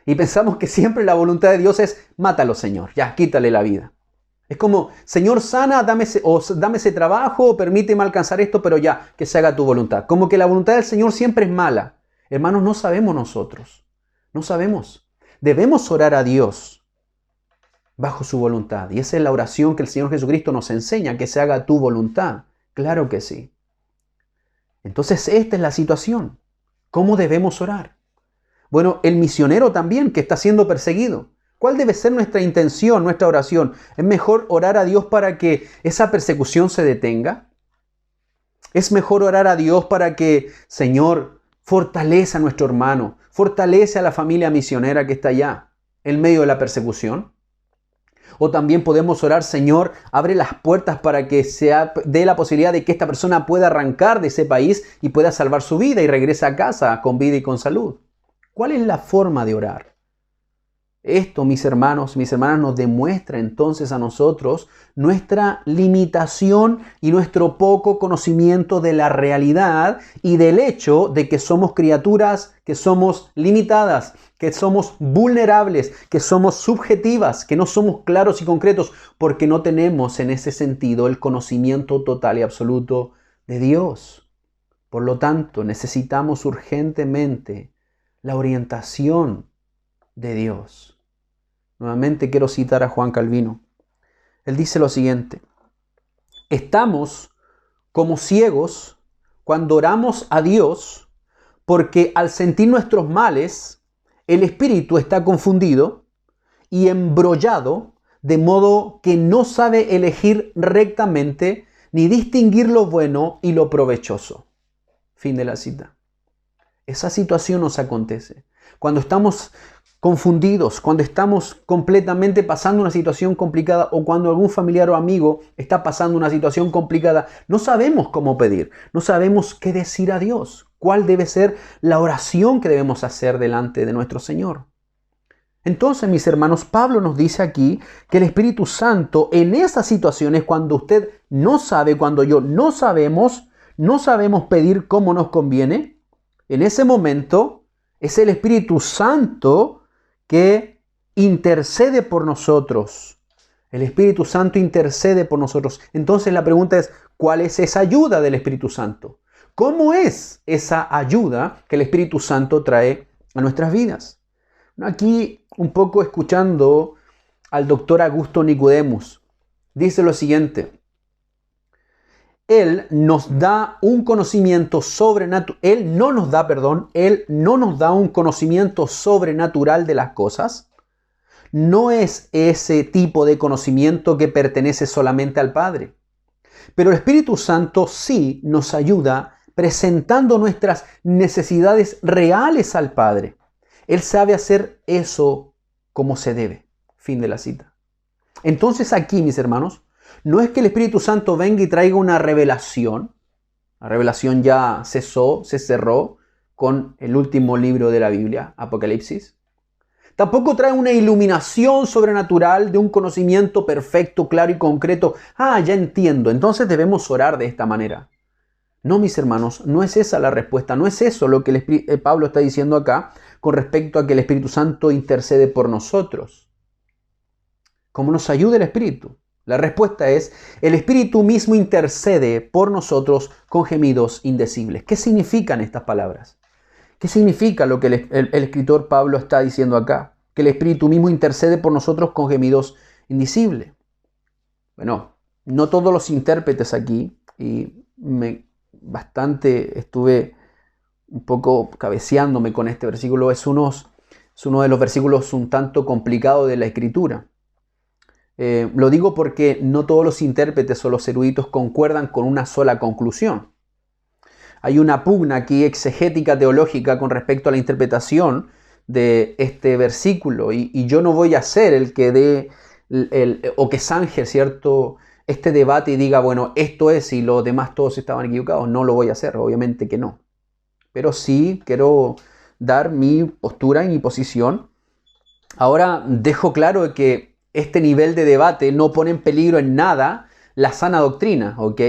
Y pensamos que siempre la voluntad de Dios es, mátalo, Señor, ya, quítale la vida. Es como, Señor, sana, dame ese trabajo, permíteme alcanzar esto, pero ya, que se haga tu voluntad. Como que la voluntad del Señor siempre es mala. Hermanos, no sabemos nosotros, no sabemos. Debemos orar a Dios bajo su voluntad. Y esa es la oración que el Señor Jesucristo nos enseña, que se haga tu voluntad. Claro que sí. Entonces esta es la situación. ¿Cómo debemos orar? Bueno, el misionero también que está siendo perseguido. ¿Cuál debe ser nuestra intención, nuestra oración? ¿Es mejor orar a Dios para que esa persecución se detenga? ¿Es mejor orar a Dios para que, Señor, fortalece a nuestro hermano, fortalece a la familia misionera que está allá en medio de la persecución? O también podemos orar, Señor, abre las puertas para que se dé la posibilidad de que esta persona pueda arrancar de ese país y pueda salvar su vida y regrese a casa con vida y con salud. ¿Cuál es la forma de orar? Esto, mis hermanos, mis hermanas, nos demuestra entonces a nosotros nuestra limitación y nuestro poco conocimiento de la realidad y del hecho de que somos criaturas que somos limitadas, que somos vulnerables, que somos subjetivas, que no somos claros y concretos, porque no tenemos en ese sentido el conocimiento total y absoluto de Dios. Por lo tanto, necesitamos urgentemente la orientación de Dios. Nuevamente quiero citar a Juan Calvino. Él dice lo siguiente: estamos como ciegos cuando oramos a Dios, porque al sentir nuestros males, el espíritu está confundido y embrollado, de modo que no sabe elegir rectamente ni distinguir lo bueno y lo provechoso. Fin de la cita. Esa situación nos acontece cuando estamos confundidos, cuando estamos completamente pasando una situación complicada o cuando algún familiar o amigo está pasando una situación complicada. No sabemos cómo pedir, no sabemos qué decir a Dios, cuál debe ser la oración que debemos hacer delante de nuestro Señor. Entonces, mis hermanos, Pablo nos dice aquí que el Espíritu Santo en esas situaciones, cuando usted no sabe, cuando yo no sabemos pedir como nos conviene, en ese momento es el Espíritu Santo que intercede por nosotros. El Espíritu Santo intercede por nosotros. Entonces la pregunta es, ¿cuál es esa ayuda del Espíritu Santo? ¿Cómo es esa ayuda que el Espíritu Santo trae a nuestras vidas? Aquí un poco escuchando al doctor Augusto Nicodemus, dice lo siguiente: Él nos da un conocimiento sobrenatural. Él no nos da un conocimiento sobrenatural de las cosas. No es ese tipo de conocimiento que pertenece solamente al Padre. Pero el Espíritu Santo sí nos ayuda presentando nuestras necesidades reales al Padre. Él sabe hacer eso como se debe. Fin de la cita. Entonces aquí, mis hermanos, no es que el Espíritu Santo venga y traiga una revelación. La revelación ya se cerró con el último libro de la Biblia, Apocalipsis. Tampoco trae una iluminación sobrenatural de un conocimiento perfecto, claro y concreto. Ya entiendo, entonces debemos orar de esta manera. No, mis hermanos, no es esa la respuesta. No es eso lo que Pablo está diciendo acá con respecto a que el Espíritu Santo intercede por nosotros. ¿Cómo nos ayuda el Espíritu? La respuesta es, el Espíritu mismo intercede por nosotros con gemidos indecibles. ¿Qué significan estas palabras? ¿Qué significa lo que el escritor Pablo está diciendo acá? Que el Espíritu mismo intercede por nosotros con gemidos indecibles. Bueno, no todos los intérpretes aquí, y estuve un poco cabeceándome con este versículo, es uno de los versículos un tanto complicados de la Escritura. Lo digo porque no todos los intérpretes o los eruditos concuerdan con una sola conclusión. Hay una pugna aquí exegética teológica con respecto a la interpretación de este versículo y yo no voy a ser el que dé o que zanje, ¿cierto?, este debate y diga, bueno, esto es y los demás todos estaban equivocados. No lo voy a hacer, obviamente que no. Pero sí quiero dar mi postura y mi posición. Ahora dejo claro que este nivel de debate no pone en peligro en nada la sana doctrina, ¿ok?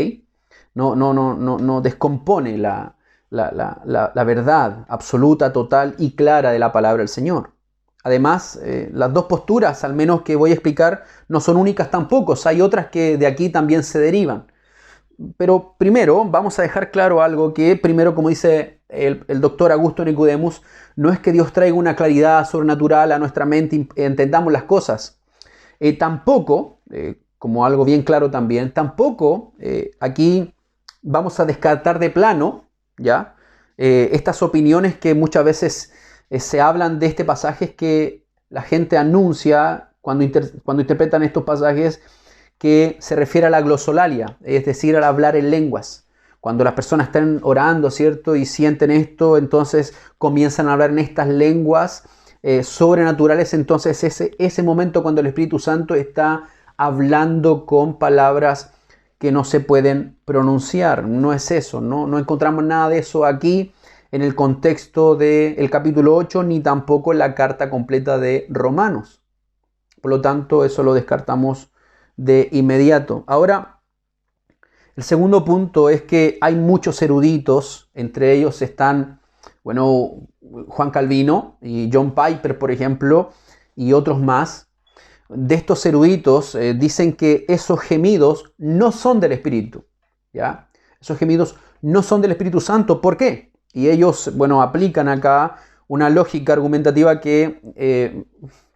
No descompone la verdad absoluta, total y clara de la palabra del Señor. Además, las dos posturas, al menos que voy a explicar, no son únicas tampoco. Hay otras que de aquí también se derivan. Pero primero vamos a dejar claro algo que, primero, como dice el doctor Augusto Nicodemus, no es que Dios traiga una claridad sobrenatural a nuestra mente y entendamos las cosas. Tampoco, como algo bien claro también, aquí vamos a descartar de plano ¿ya? Estas opiniones que muchas veces se hablan de este pasaje es que la gente anuncia cuando interpretan estos pasajes que se refiere a la glosolalia, es decir, al hablar en lenguas. Cuando las personas están orando, ¿cierto? Y sienten esto, entonces comienzan a hablar en estas lenguas sobrenaturales. Entonces ese momento cuando el Espíritu Santo está hablando con palabras que no se pueden pronunciar. No es eso, no encontramos nada de eso aquí en el contexto del capítulo 8, ni tampoco en la carta completa de Romanos. Por lo tanto, eso lo descartamos de inmediato. Ahora, el segundo punto es que hay muchos eruditos, entre ellos están, Juan Calvino y John Piper, por ejemplo, y otros más. De estos eruditos dicen que esos gemidos no son del Espíritu, ¿ya? Esos gemidos no son del Espíritu Santo. ¿Por qué? Y ellos, aplican acá una lógica argumentativa que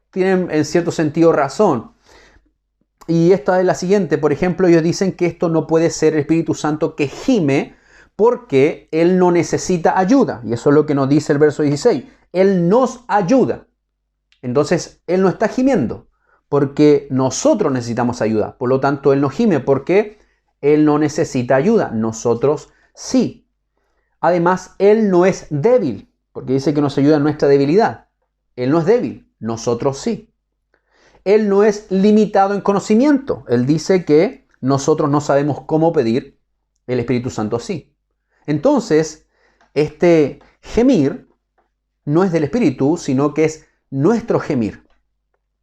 tienen en cierto sentido razón. Y esta es la siguiente. Por ejemplo, ellos dicen que esto no puede ser el Espíritu Santo que gime porque Él no necesita ayuda. Y eso es lo que nos dice el verso 16. Él nos ayuda. Entonces, Él no está gimiendo porque nosotros necesitamos ayuda. Por lo tanto, Él no gime porque Él no necesita ayuda. Nosotros sí. Además, Él no es débil porque dice que nos ayuda en nuestra debilidad. Él no es débil. Nosotros sí. Él no es limitado en conocimiento. Él dice que nosotros no sabemos cómo pedir, el Espíritu Santo sí. Entonces, este gemir no es del Espíritu, sino que es nuestro gemir.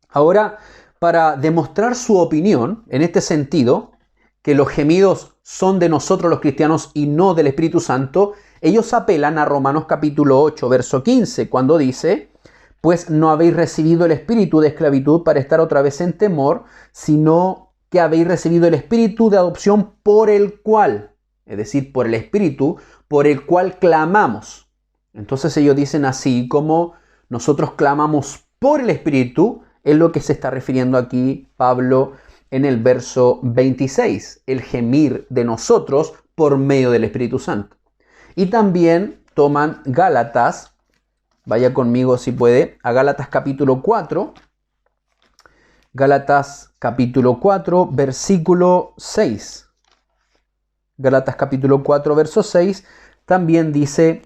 Ahora, para demostrar su opinión en este sentido, que los gemidos son de nosotros los cristianos y no del Espíritu Santo, ellos apelan a Romanos capítulo 8, verso 15, cuando dice: pues no habéis recibido el espíritu de esclavitud para estar otra vez en temor, sino que habéis recibido el espíritu de adopción por el cual, es decir, por el espíritu por el cual clamamos. Entonces ellos dicen así como nosotros clamamos por el espíritu, es lo que se está refiriendo aquí Pablo en el verso 26, el gemir de nosotros por medio del Espíritu Santo. Y también toman Gálatas. Vaya conmigo si puede, a Gálatas capítulo 4. Gálatas capítulo 4, versículo 6. Gálatas capítulo 4, verso 6, también dice: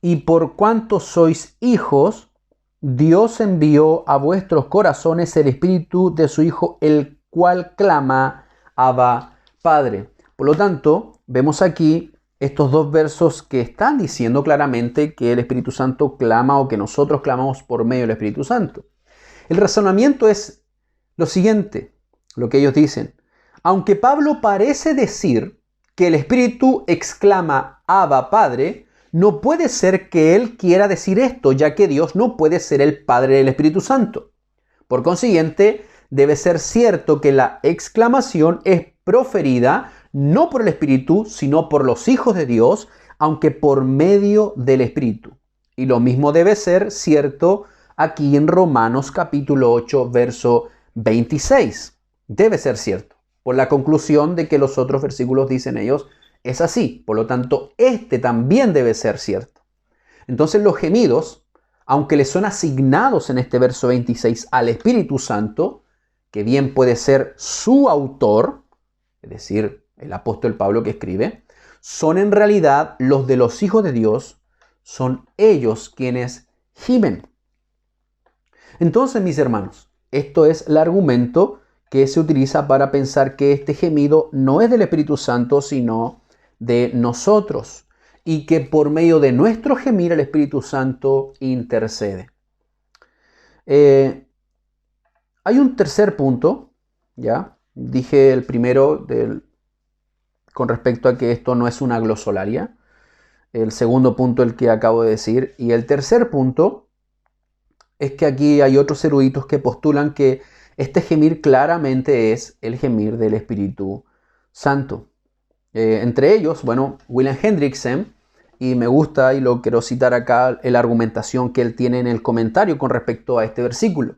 y por cuanto sois hijos, Dios envió a vuestros corazones el espíritu de su Hijo, el cual clama, Abba, Padre. Por lo tanto, vemos aquí estos dos versos que están diciendo claramente que el Espíritu Santo clama o que nosotros clamamos por medio del Espíritu Santo. El razonamiento es lo siguiente, lo que ellos dicen. Aunque Pablo parece decir que el Espíritu exclama Abba, Padre, no puede ser que él quiera decir esto, ya que Dios no puede ser el Padre del Espíritu Santo. Por consiguiente, debe ser cierto que la exclamación es proferida no por el Espíritu, sino por los hijos de Dios, aunque por medio del Espíritu. Y lo mismo debe ser cierto aquí en Romanos capítulo 8, verso 26. Debe ser cierto, por la conclusión de que los otros versículos dicen ellos, es así. Por lo tanto, este también debe ser cierto. Entonces los gemidos, aunque le son asignados en este verso 26 al Espíritu Santo, que bien puede ser su autor, es decir, el apóstol Pablo que escribe, son en realidad los de los hijos de Dios, son ellos quienes gimen. Entonces, mis hermanos, esto es el argumento que se utiliza para pensar que este gemido no es del Espíritu Santo, sino de nosotros, y que por medio de nuestro gemir el Espíritu Santo intercede. Hay un tercer punto, ¿ya? Dije el primero con respecto a que esto no es una glosolalia. El segundo punto, el que acabo de decir. Y el tercer punto es que aquí hay otros eruditos que postulan que este gemir claramente es el gemir del Espíritu Santo. Entre ellos, William Hendrickson, y me gusta, y lo quiero citar acá, la argumentación que él tiene en el comentario con respecto a este versículo.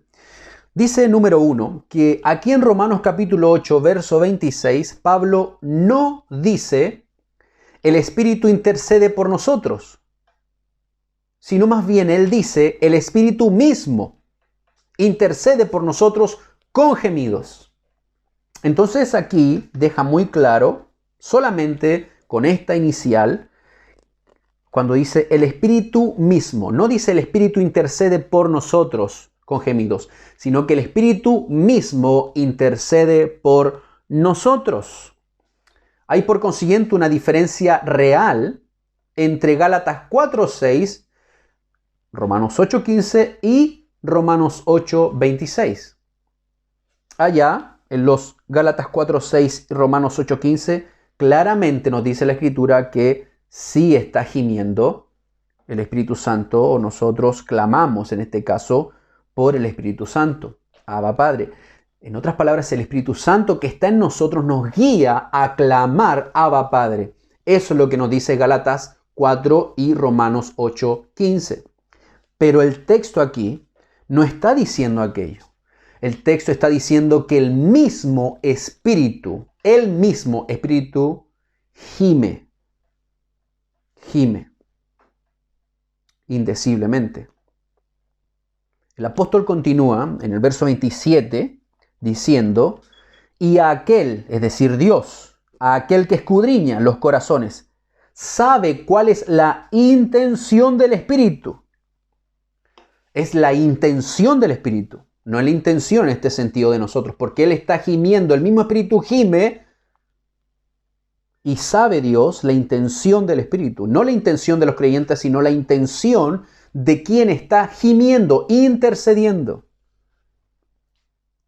Dice, número 1, que aquí en Romanos capítulo 8, verso 26, Pablo no dice el Espíritu intercede por nosotros, sino más bien Él dice, el Espíritu mismo intercede por nosotros con gemidos. Entonces aquí deja muy claro, solamente con esta inicial, cuando dice el Espíritu mismo, no dice el Espíritu intercede por nosotros con gemidos, sino que el Espíritu mismo intercede por nosotros. Hay por consiguiente una diferencia real entre Gálatas 4:6, Romanos 8:15 y Romanos 8:26. Allá, en los Gálatas 4:6 y Romanos 8:15, claramente nos dice la Escritura que sí está gimiendo el Espíritu Santo, o nosotros clamamos en este caso por el Espíritu Santo, Abba Padre. En otras palabras, el Espíritu Santo que está en nosotros nos guía a clamar Abba Padre. Eso es lo que nos dice Gálatas 4 y Romanos 8:15. Pero el texto aquí no está diciendo aquello. El texto está diciendo que el mismo Espíritu gime indeciblemente. El apóstol continúa en el verso 27 diciendo, y a aquel, es decir, Dios, a aquel que escudriña los corazones, sabe cuál es la intención del Espíritu. Es la intención del Espíritu, no es la intención en este sentido de nosotros, porque Él está gimiendo, el mismo Espíritu gime, y sabe Dios la intención del Espíritu, no la intención de los creyentes, sino la intención de quien está gimiendo, intercediendo.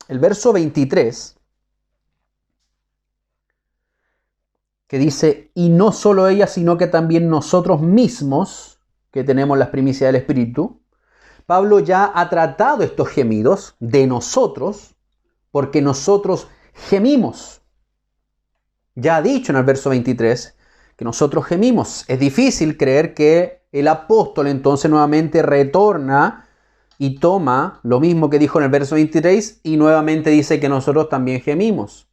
El verso 23, que dice, y no solo ella, sino que también nosotros mismos, que tenemos las primicias del Espíritu. Pablo ya ha tratado estos gemidos de nosotros, porque nosotros gemimos. Ya ha dicho en el verso 23 que nosotros gemimos. Es difícil creer que el apóstol entonces nuevamente retorna y toma lo mismo que dijo en el verso 23 y nuevamente dice que nosotros también gemimos.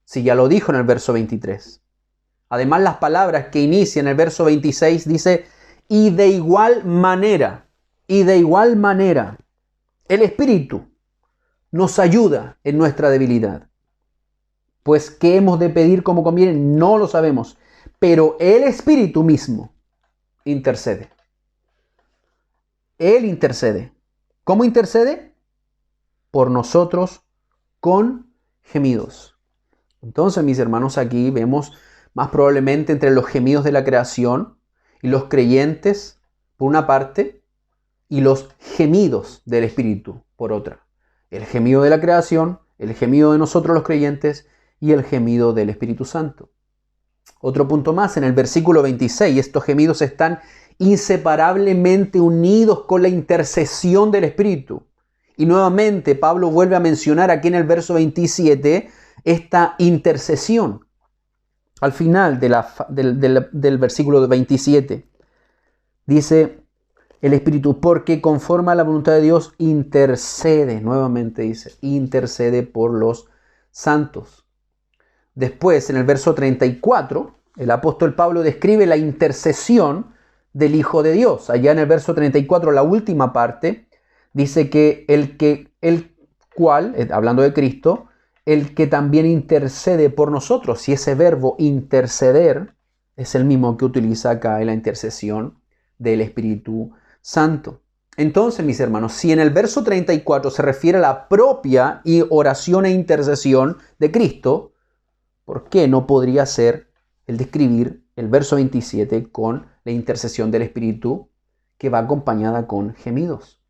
Si ya lo dijo en el verso 23. Además, las palabras que inician el verso 26 dice, y de igual manera, el Espíritu nos ayuda en nuestra debilidad. Pues, ¿qué hemos de pedir como conviene? No lo sabemos. Pero el Espíritu mismo intercede. Él intercede. ¿Cómo intercede? Por nosotros con gemidos. Entonces, mis hermanos, aquí vemos más probablemente entre los gemidos de la creación y los creyentes, por una parte, y los gemidos del Espíritu, por otra. El gemido de la creación, el gemido de nosotros los creyentes, y el gemido del Espíritu Santo. Otro punto más, en el versículo 26, estos gemidos están inseparablemente unidos con la intercesión del Espíritu. Y nuevamente Pablo vuelve a mencionar aquí en el verso 27 esta intercesión. Al final del versículo 27 dice el Espíritu, porque conforme a la voluntad de Dios intercede, nuevamente dice, intercede por los santos. Después, en el verso 34, el apóstol Pablo describe la intercesión del Hijo de Dios. Allá en el verso 34, la última parte, dice que el cual, hablando de Cristo, el que también intercede por nosotros. Y ese verbo interceder es el mismo que utiliza acá en la intercesión del Espíritu Santo. Entonces, mis hermanos, si en el verso 34 se refiere a la propia oración e intercesión de Cristo, ¿por qué no podría ser el describir el verso 27 con la intercesión del Espíritu que va acompañada con gemidos?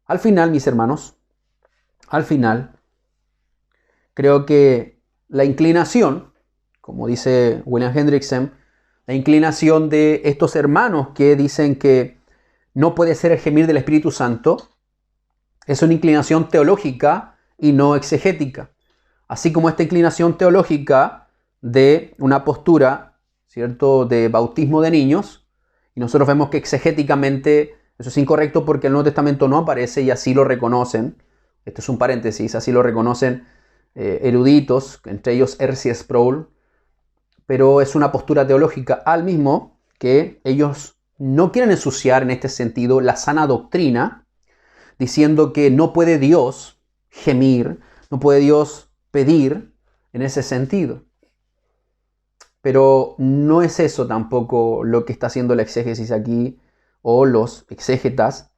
Al final, mis hermanos, creo que la inclinación, como dice William Hendrickson, la inclinación de estos hermanos que dicen que no puede ser el gemir del Espíritu Santo, es una inclinación teológica y no exegética. Así como esta inclinación teológica de una postura, ¿cierto?, de bautismo de niños, y nosotros vemos que exegéticamente eso es incorrecto porque el Nuevo Testamento no aparece y así lo reconocen. Esto es un paréntesis, así lo reconocen eruditos, entre ellos R.C. Sproul. pero es una postura teológica al mismo que ellos no quieren ensuciar en este sentido la sana doctrina, diciendo que no puede Dios gemir, no puede Dios pedir en ese sentido. Pero no es eso tampoco lo que está haciendo la exégesis aquí, o los exégetas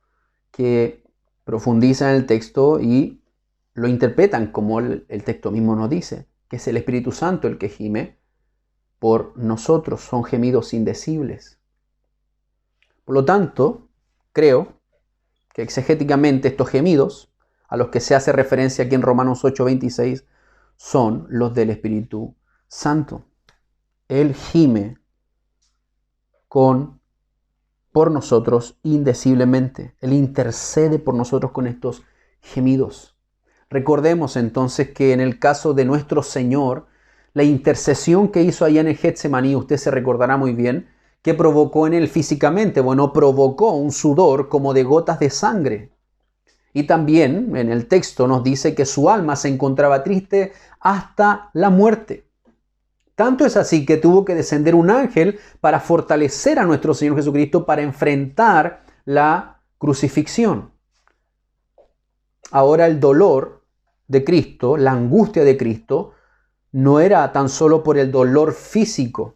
que profundizan en el texto y lo interpretan como el texto mismo nos dice, que es el Espíritu Santo el que gime por nosotros, son gemidos indecibles. Por lo tanto, creo que exegéticamente estos gemidos, a los que se hace referencia aquí en Romanos 8:26, son los del Espíritu Santo. Él gime por nosotros indeciblemente. Él intercede por nosotros con estos gemidos. Recordemos entonces que en el caso de nuestro Señor, la intercesión que hizo allá en el Getsemaní, usted se recordará muy bien, ¿qué provocó en él físicamente? Bueno, provocó un sudor como de gotas de sangre. Y también en el texto nos dice que su alma se encontraba triste hasta la muerte. Tanto es así que tuvo que descender un ángel para fortalecer a nuestro Señor Jesucristo para enfrentar la crucifixión. Ahora el dolor de Cristo, la angustia de Cristo, no era tan solo por el dolor físico,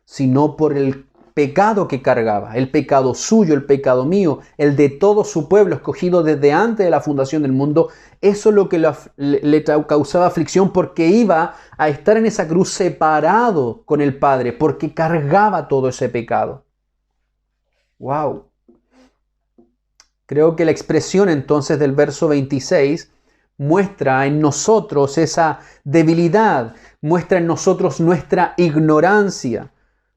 sino por el pecado que cargaba, el pecado suyo, el pecado mío, el de todo su pueblo escogido desde antes de la fundación del mundo. Eso es lo que le causaba aflicción, porque iba a estar en esa cruz separado con el Padre, porque cargaba todo ese pecado. ¡Wow! Creo que la expresión entonces del verso 26 muestra en nosotros esa debilidad, muestra en nosotros nuestra ignorancia.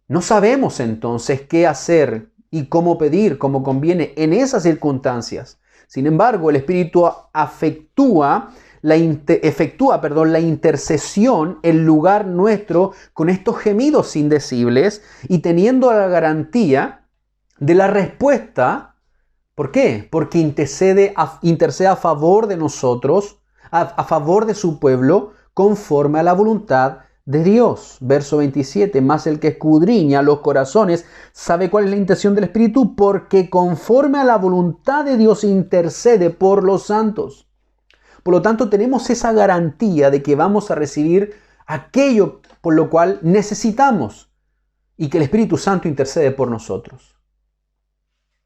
No sabemos entonces qué hacer y cómo pedir, como conviene en esas circunstancias. Sin embargo, el Espíritu efectúa la intercesión en lugar nuestro con estos gemidos indecibles y teniendo la garantía de la respuesta. ¿Por qué? Porque intercede a favor de nosotros, a favor de su pueblo, conforme a la voluntad de Dios. Verso 27, más el que escudriña los corazones sabe cuál es la intención del Espíritu, porque conforme a la voluntad de Dios intercede por los santos. Por lo tanto, tenemos esa garantía de que vamos a recibir aquello por lo cual necesitamos y que el Espíritu Santo intercede por nosotros.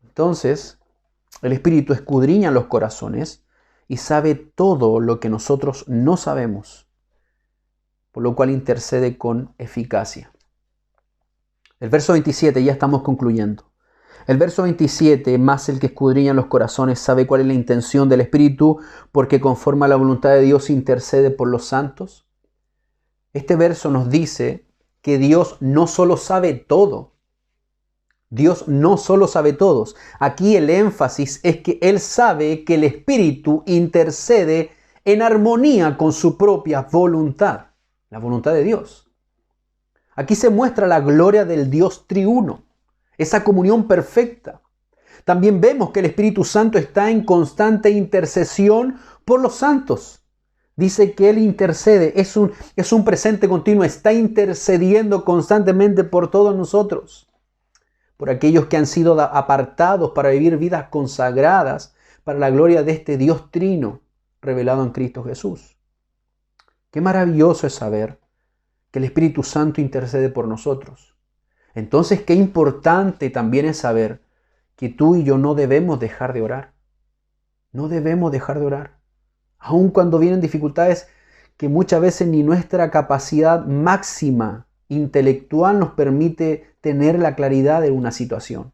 Entonces, el Espíritu escudriña los corazones y sabe todo lo que nosotros no sabemos, por lo cual intercede con eficacia. El verso 27, ya estamos concluyendo. El verso 27, más el que escudriña los corazones sabe cuál es la intención del Espíritu, porque conforme a la voluntad de Dios intercede por los santos. Este verso nos dice que Dios no solo sabe todo, Dios no solo sabe todos. Aquí el énfasis es que Él sabe que el Espíritu intercede en armonía con su propia voluntad, la voluntad de Dios. Aquí se muestra la gloria del Dios triuno, esa comunión perfecta. También vemos que el Espíritu Santo está en constante intercesión por los santos. Dice que Él intercede, es un presente continuo, está intercediendo constantemente por todos nosotros, por aquellos que han sido apartados para vivir vidas consagradas para la gloria de este Dios trino revelado en Cristo Jesús. Qué maravilloso es saber que el Espíritu Santo intercede por nosotros. Entonces, qué importante también es saber que tú y yo no debemos dejar de orar. No debemos dejar de orar. Aun cuando vienen dificultades que muchas veces ni nuestra capacidad máxima intelectual nos permite tener la claridad de una situación.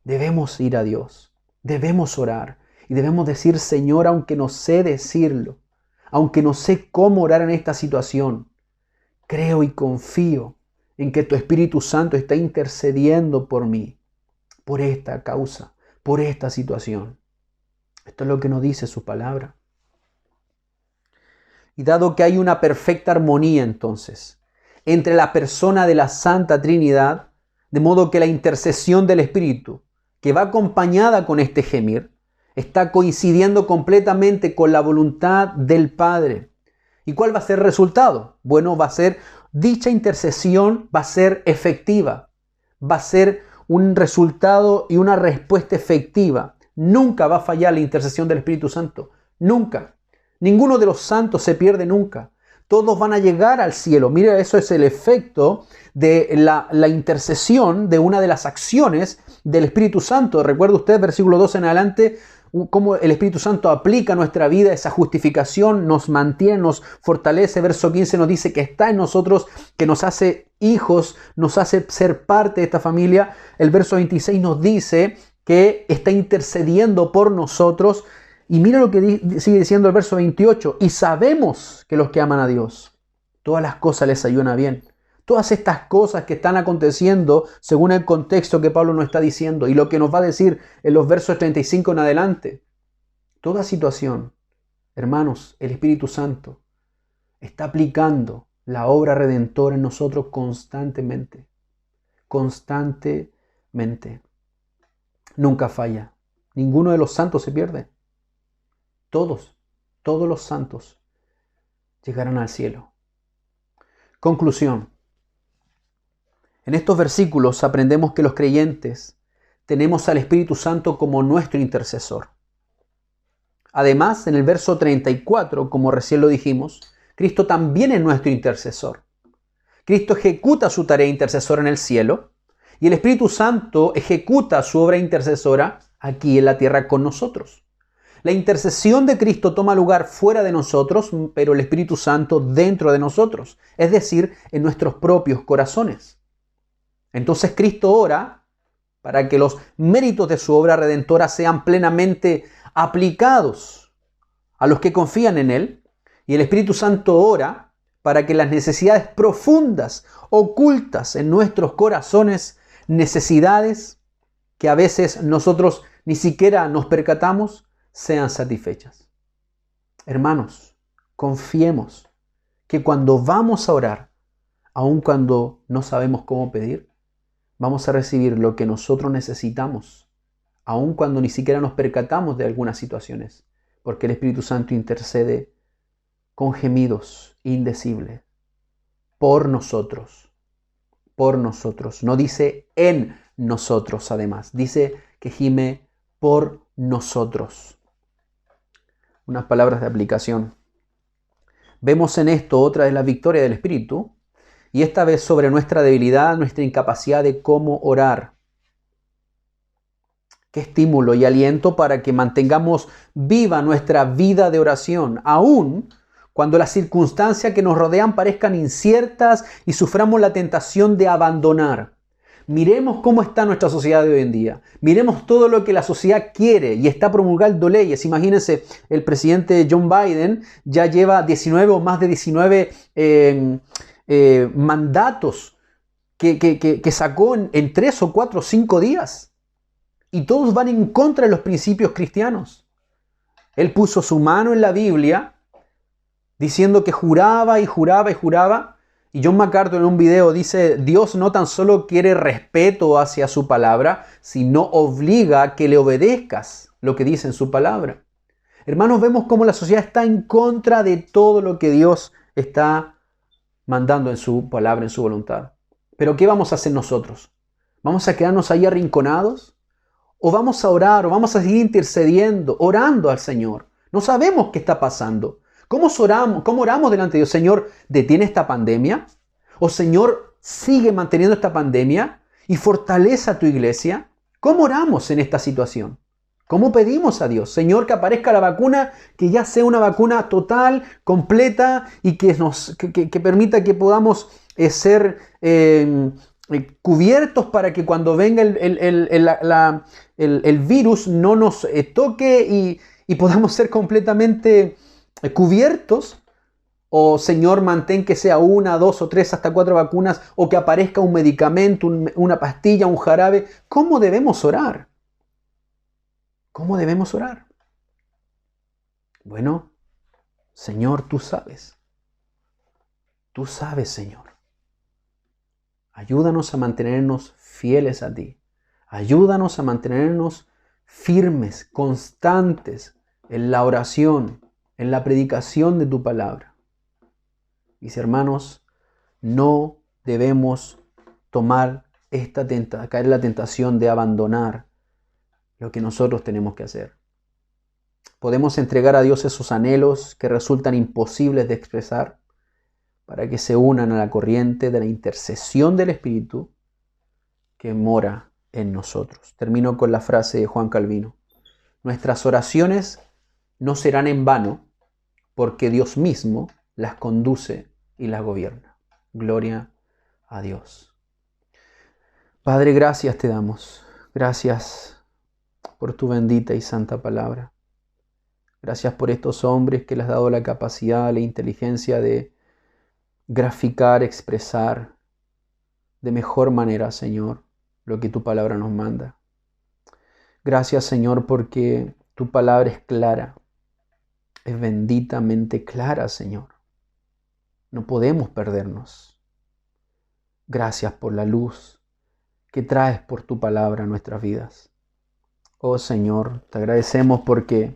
Debemos ir a Dios, debemos orar y debemos decir: Señor, aunque no sé decirlo, aunque no sé cómo orar en esta situación, creo y confío en que tu Espíritu Santo está intercediendo por mí, por esta causa, por esta situación. Esto es lo que nos dice su palabra. Y dado que hay una perfecta armonía entonces entre la persona de la Santa Trinidad, de modo que la intercesión del Espíritu, que va acompañada con este gemir, está coincidiendo completamente con la voluntad del Padre. ¿Y cuál va a ser el resultado? Bueno, va a ser dicha intercesión va a ser efectiva, va a ser un resultado y una respuesta efectiva. Nunca va a fallar la intercesión del Espíritu Santo, nunca. Ninguno de los santos se pierde nunca. Todos van a llegar al cielo. Mira, eso es el efecto de la intercesión de una de las acciones del Espíritu Santo. Recuerda usted, versículo 2 en adelante, cómo el Espíritu Santo aplica a nuestra vida esa justificación, nos mantiene, nos fortalece. Verso 15 nos dice que está en nosotros, que nos hace hijos, nos hace ser parte de esta familia. El verso 26 nos dice que está intercediendo por nosotros. Y mira lo que sigue diciendo el verso 28. Y sabemos que los que aman a Dios, todas las cosas les ayudan a bien. Todas estas cosas que están aconteciendo según el contexto que Pablo nos está diciendo y lo que nos va a decir en los versos 35 en adelante. Toda situación, hermanos, el Espíritu Santo está aplicando la obra redentora en nosotros constantemente. Constantemente. Nunca falla. Ninguno de los santos se pierde. Todos los santos llegarán al cielo. Conclusión. En estos versículos aprendemos que los creyentes tenemos al Espíritu Santo como nuestro intercesor. Además, en el verso 34, como recién lo dijimos, Cristo también es nuestro intercesor. Cristo ejecuta su tarea intercesora en el cielo y el Espíritu Santo ejecuta su obra intercesora aquí en la tierra con nosotros. La intercesión de Cristo toma lugar fuera de nosotros, pero el Espíritu Santo dentro de nosotros, es decir, en nuestros propios corazones. Entonces Cristo ora para que los méritos de su obra redentora sean plenamente aplicados a los que confían en Él, y el Espíritu Santo ora para que las necesidades profundas, ocultas en nuestros corazones, necesidades que a veces nosotros ni siquiera nos percatamos, sean satisfechas. Hermanos, confiemos que cuando vamos a orar, aun cuando no sabemos cómo pedir, vamos a recibir lo que nosotros necesitamos, aun cuando ni siquiera nos percatamos de algunas situaciones, porque el Espíritu Santo intercede con gemidos indecibles por nosotros. Por nosotros. No dice en nosotros, además. Dice que gime por nosotros. Unas palabras de aplicación. Vemos en esto otra de las victorias del Espíritu, y esta vez sobre nuestra debilidad, nuestra incapacidad de cómo orar. Qué estímulo y aliento para que mantengamos viva nuestra vida de oración, aún cuando las circunstancias que nos rodean parezcan inciertas y suframos la tentación de abandonar. Miremos cómo está nuestra sociedad de hoy en día. Miremos todo lo que la sociedad quiere y está promulgando leyes. Imagínense, el presidente John Biden ya lleva 19 o más de 19 mandatos que sacó en 3 o 4 o 5 días. Y todos van en contra de los principios cristianos. Él puso su mano en la Biblia diciendo que juraba y juraba y juraba. Y John MacArthur en un video dice, Dios no tan solo quiere respeto hacia su palabra, sino obliga a que le obedezcas lo que dice en su palabra. Hermanos, vemos cómo la sociedad está en contra de todo lo que Dios está mandando en su palabra, en su voluntad. Pero ¿qué vamos a hacer nosotros? ¿Vamos a quedarnos ahí arrinconados? ¿O vamos a orar? ¿O vamos a seguir intercediendo, orando al Señor? No sabemos qué está pasando. ¿Cómo oramos delante de Dios? Señor, ¿detiene esta pandemia? ¿O Señor, sigue manteniendo esta pandemia y fortalece a tu iglesia? ¿Cómo oramos en esta situación? ¿Cómo pedimos a Dios? Señor, que aparezca la vacuna, que ya sea una vacuna total, completa y que permita que podamos ser cubiertos para que cuando venga el virus no nos toque y podamos ser completamente cubiertos. O Señor, mantén que sea 1, 2 o 3 hasta 4 vacunas, o que aparezca un medicamento, una pastilla, un jarabe. ¿Cómo debemos orar? ¿Cómo debemos orar? Bueno, Señor, tú sabes. Tú sabes, Señor. Ayúdanos a mantenernos fieles a ti. Ayúdanos a mantenernos firmes, constantes en la oración, en la predicación de tu palabra. Mis hermanos, No debemos caer en la tentación de abandonar lo que nosotros tenemos que hacer. Podemos entregar a Dios esos anhelos que resultan imposibles de expresar para que se unan a la corriente de la intercesión del Espíritu que mora en nosotros. Termino con la frase de Juan Calvino. Nuestras oraciones no serán en vano porque Dios mismo las conduce y las gobierna. Gloria a Dios. Padre, gracias te damos. Gracias por tu bendita y santa palabra. Gracias por estos hombres que les has dado la capacidad, la inteligencia de graficar, expresar de mejor manera, Señor, lo que tu palabra nos manda. Gracias, Señor, porque tu palabra es clara, es benditamente clara, Señor. No podemos perdernos. Gracias por la luz que traes por tu palabra a nuestras vidas. Oh Señor, te agradecemos porque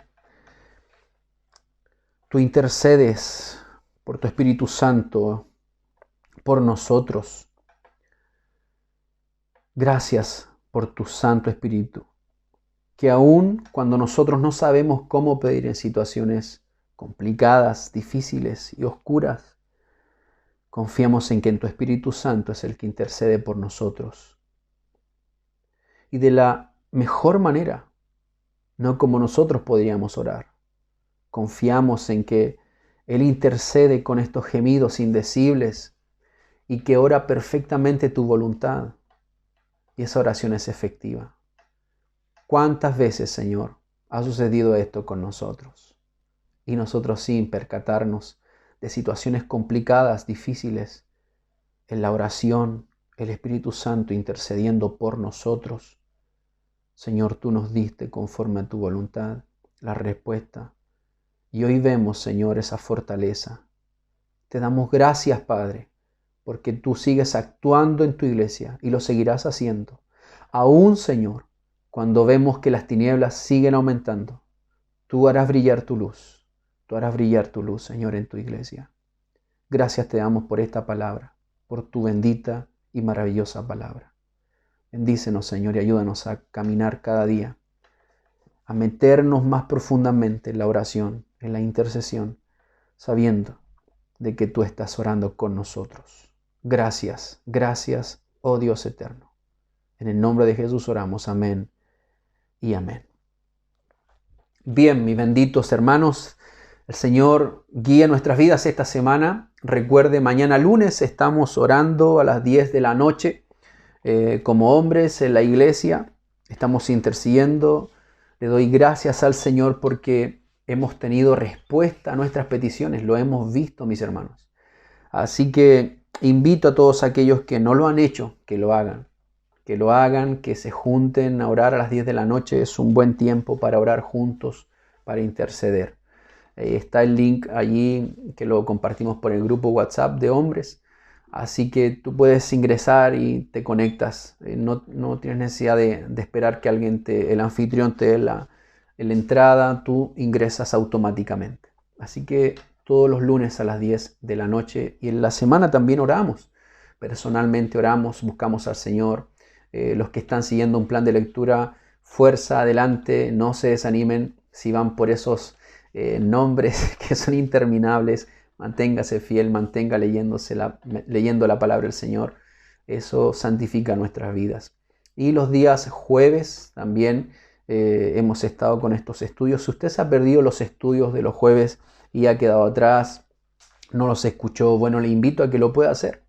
tú intercedes por tu Espíritu Santo por nosotros. Gracias por tu Santo Espíritu, que aun cuando nosotros no sabemos cómo pedir en situaciones complicadas, difíciles y oscuras, confiamos en que en tu Espíritu Santo es el que intercede por nosotros. Y de la mejor manera, no como nosotros podríamos orar. Confiamos en que Él intercede con estos gemidos indecibles y que ora perfectamente tu voluntad. Y esa oración es efectiva. ¿Cuántas veces, Señor, ha sucedido esto con nosotros? Y nosotros sin percatarnos de situaciones complicadas, difíciles, en la oración, el Espíritu Santo intercediendo por nosotros. Señor, tú nos diste conforme a tu voluntad la respuesta. Y hoy vemos, Señor, esa fortaleza. Te damos gracias, Padre, porque tú sigues actuando en tu iglesia y lo seguirás haciendo. Aún, Señor, cuando vemos que las tinieblas siguen aumentando, tú harás brillar tu luz. Tú harás brillar tu luz, Señor, en tu iglesia. Gracias te damos por esta palabra, por tu bendita y maravillosa palabra. Bendícenos, Señor, y ayúdanos a caminar cada día, a meternos más profundamente en la oración, en la intercesión, sabiendo de que tú estás orando con nosotros. Gracias, gracias, oh Dios eterno. En el nombre de Jesús oramos, amén y amén. Bien, mis benditos hermanos, el Señor guíe nuestras vidas esta semana. Recuerde, mañana lunes estamos orando a las 10 de la noche como hombres en la iglesia. Estamos intercediendo. Le doy gracias al Señor porque hemos tenido respuesta a nuestras peticiones. Lo hemos visto, mis hermanos. Así que invito a todos aquellos que no lo han hecho, que lo hagan. Que lo hagan, que se junten a orar a las 10 de la noche. Es un buen tiempo para orar juntos, para interceder. Está el link allí que lo compartimos por el grupo WhatsApp de hombres. Así que tú puedes ingresar y te conectas. No tienes necesidad de esperar que el anfitrión te dé la entrada. Tú ingresas automáticamente. Así que todos los lunes a las 10 de la noche y en la semana también oramos. Personalmente oramos, buscamos al Señor. Los que están siguiendo un plan de lectura, fuerza, adelante, no se desanimen si van por esos nombres que son interminables. Manténgase fiel, mantenga leyendo la palabra del Señor. Eso santifica nuestras vidas. Y los días jueves también hemos estado con estos estudios. Si usted se ha perdido los estudios de los jueves y ha quedado atrás, no los escuchó, bueno, le invito a que lo pueda hacer.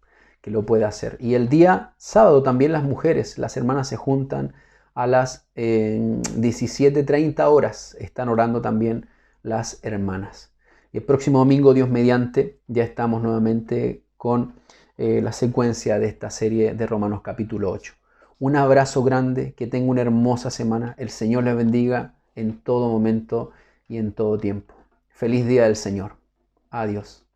Y el día sábado también las mujeres, las hermanas se juntan a las 17:30 horas. Están orando también las hermanas. Y el próximo domingo, Dios mediante, ya estamos nuevamente con la secuencia de esta serie de Romanos capítulo 8. Un abrazo grande, que tenga una hermosa semana. El Señor les bendiga en todo momento y en todo tiempo. Feliz día del Señor. Adiós.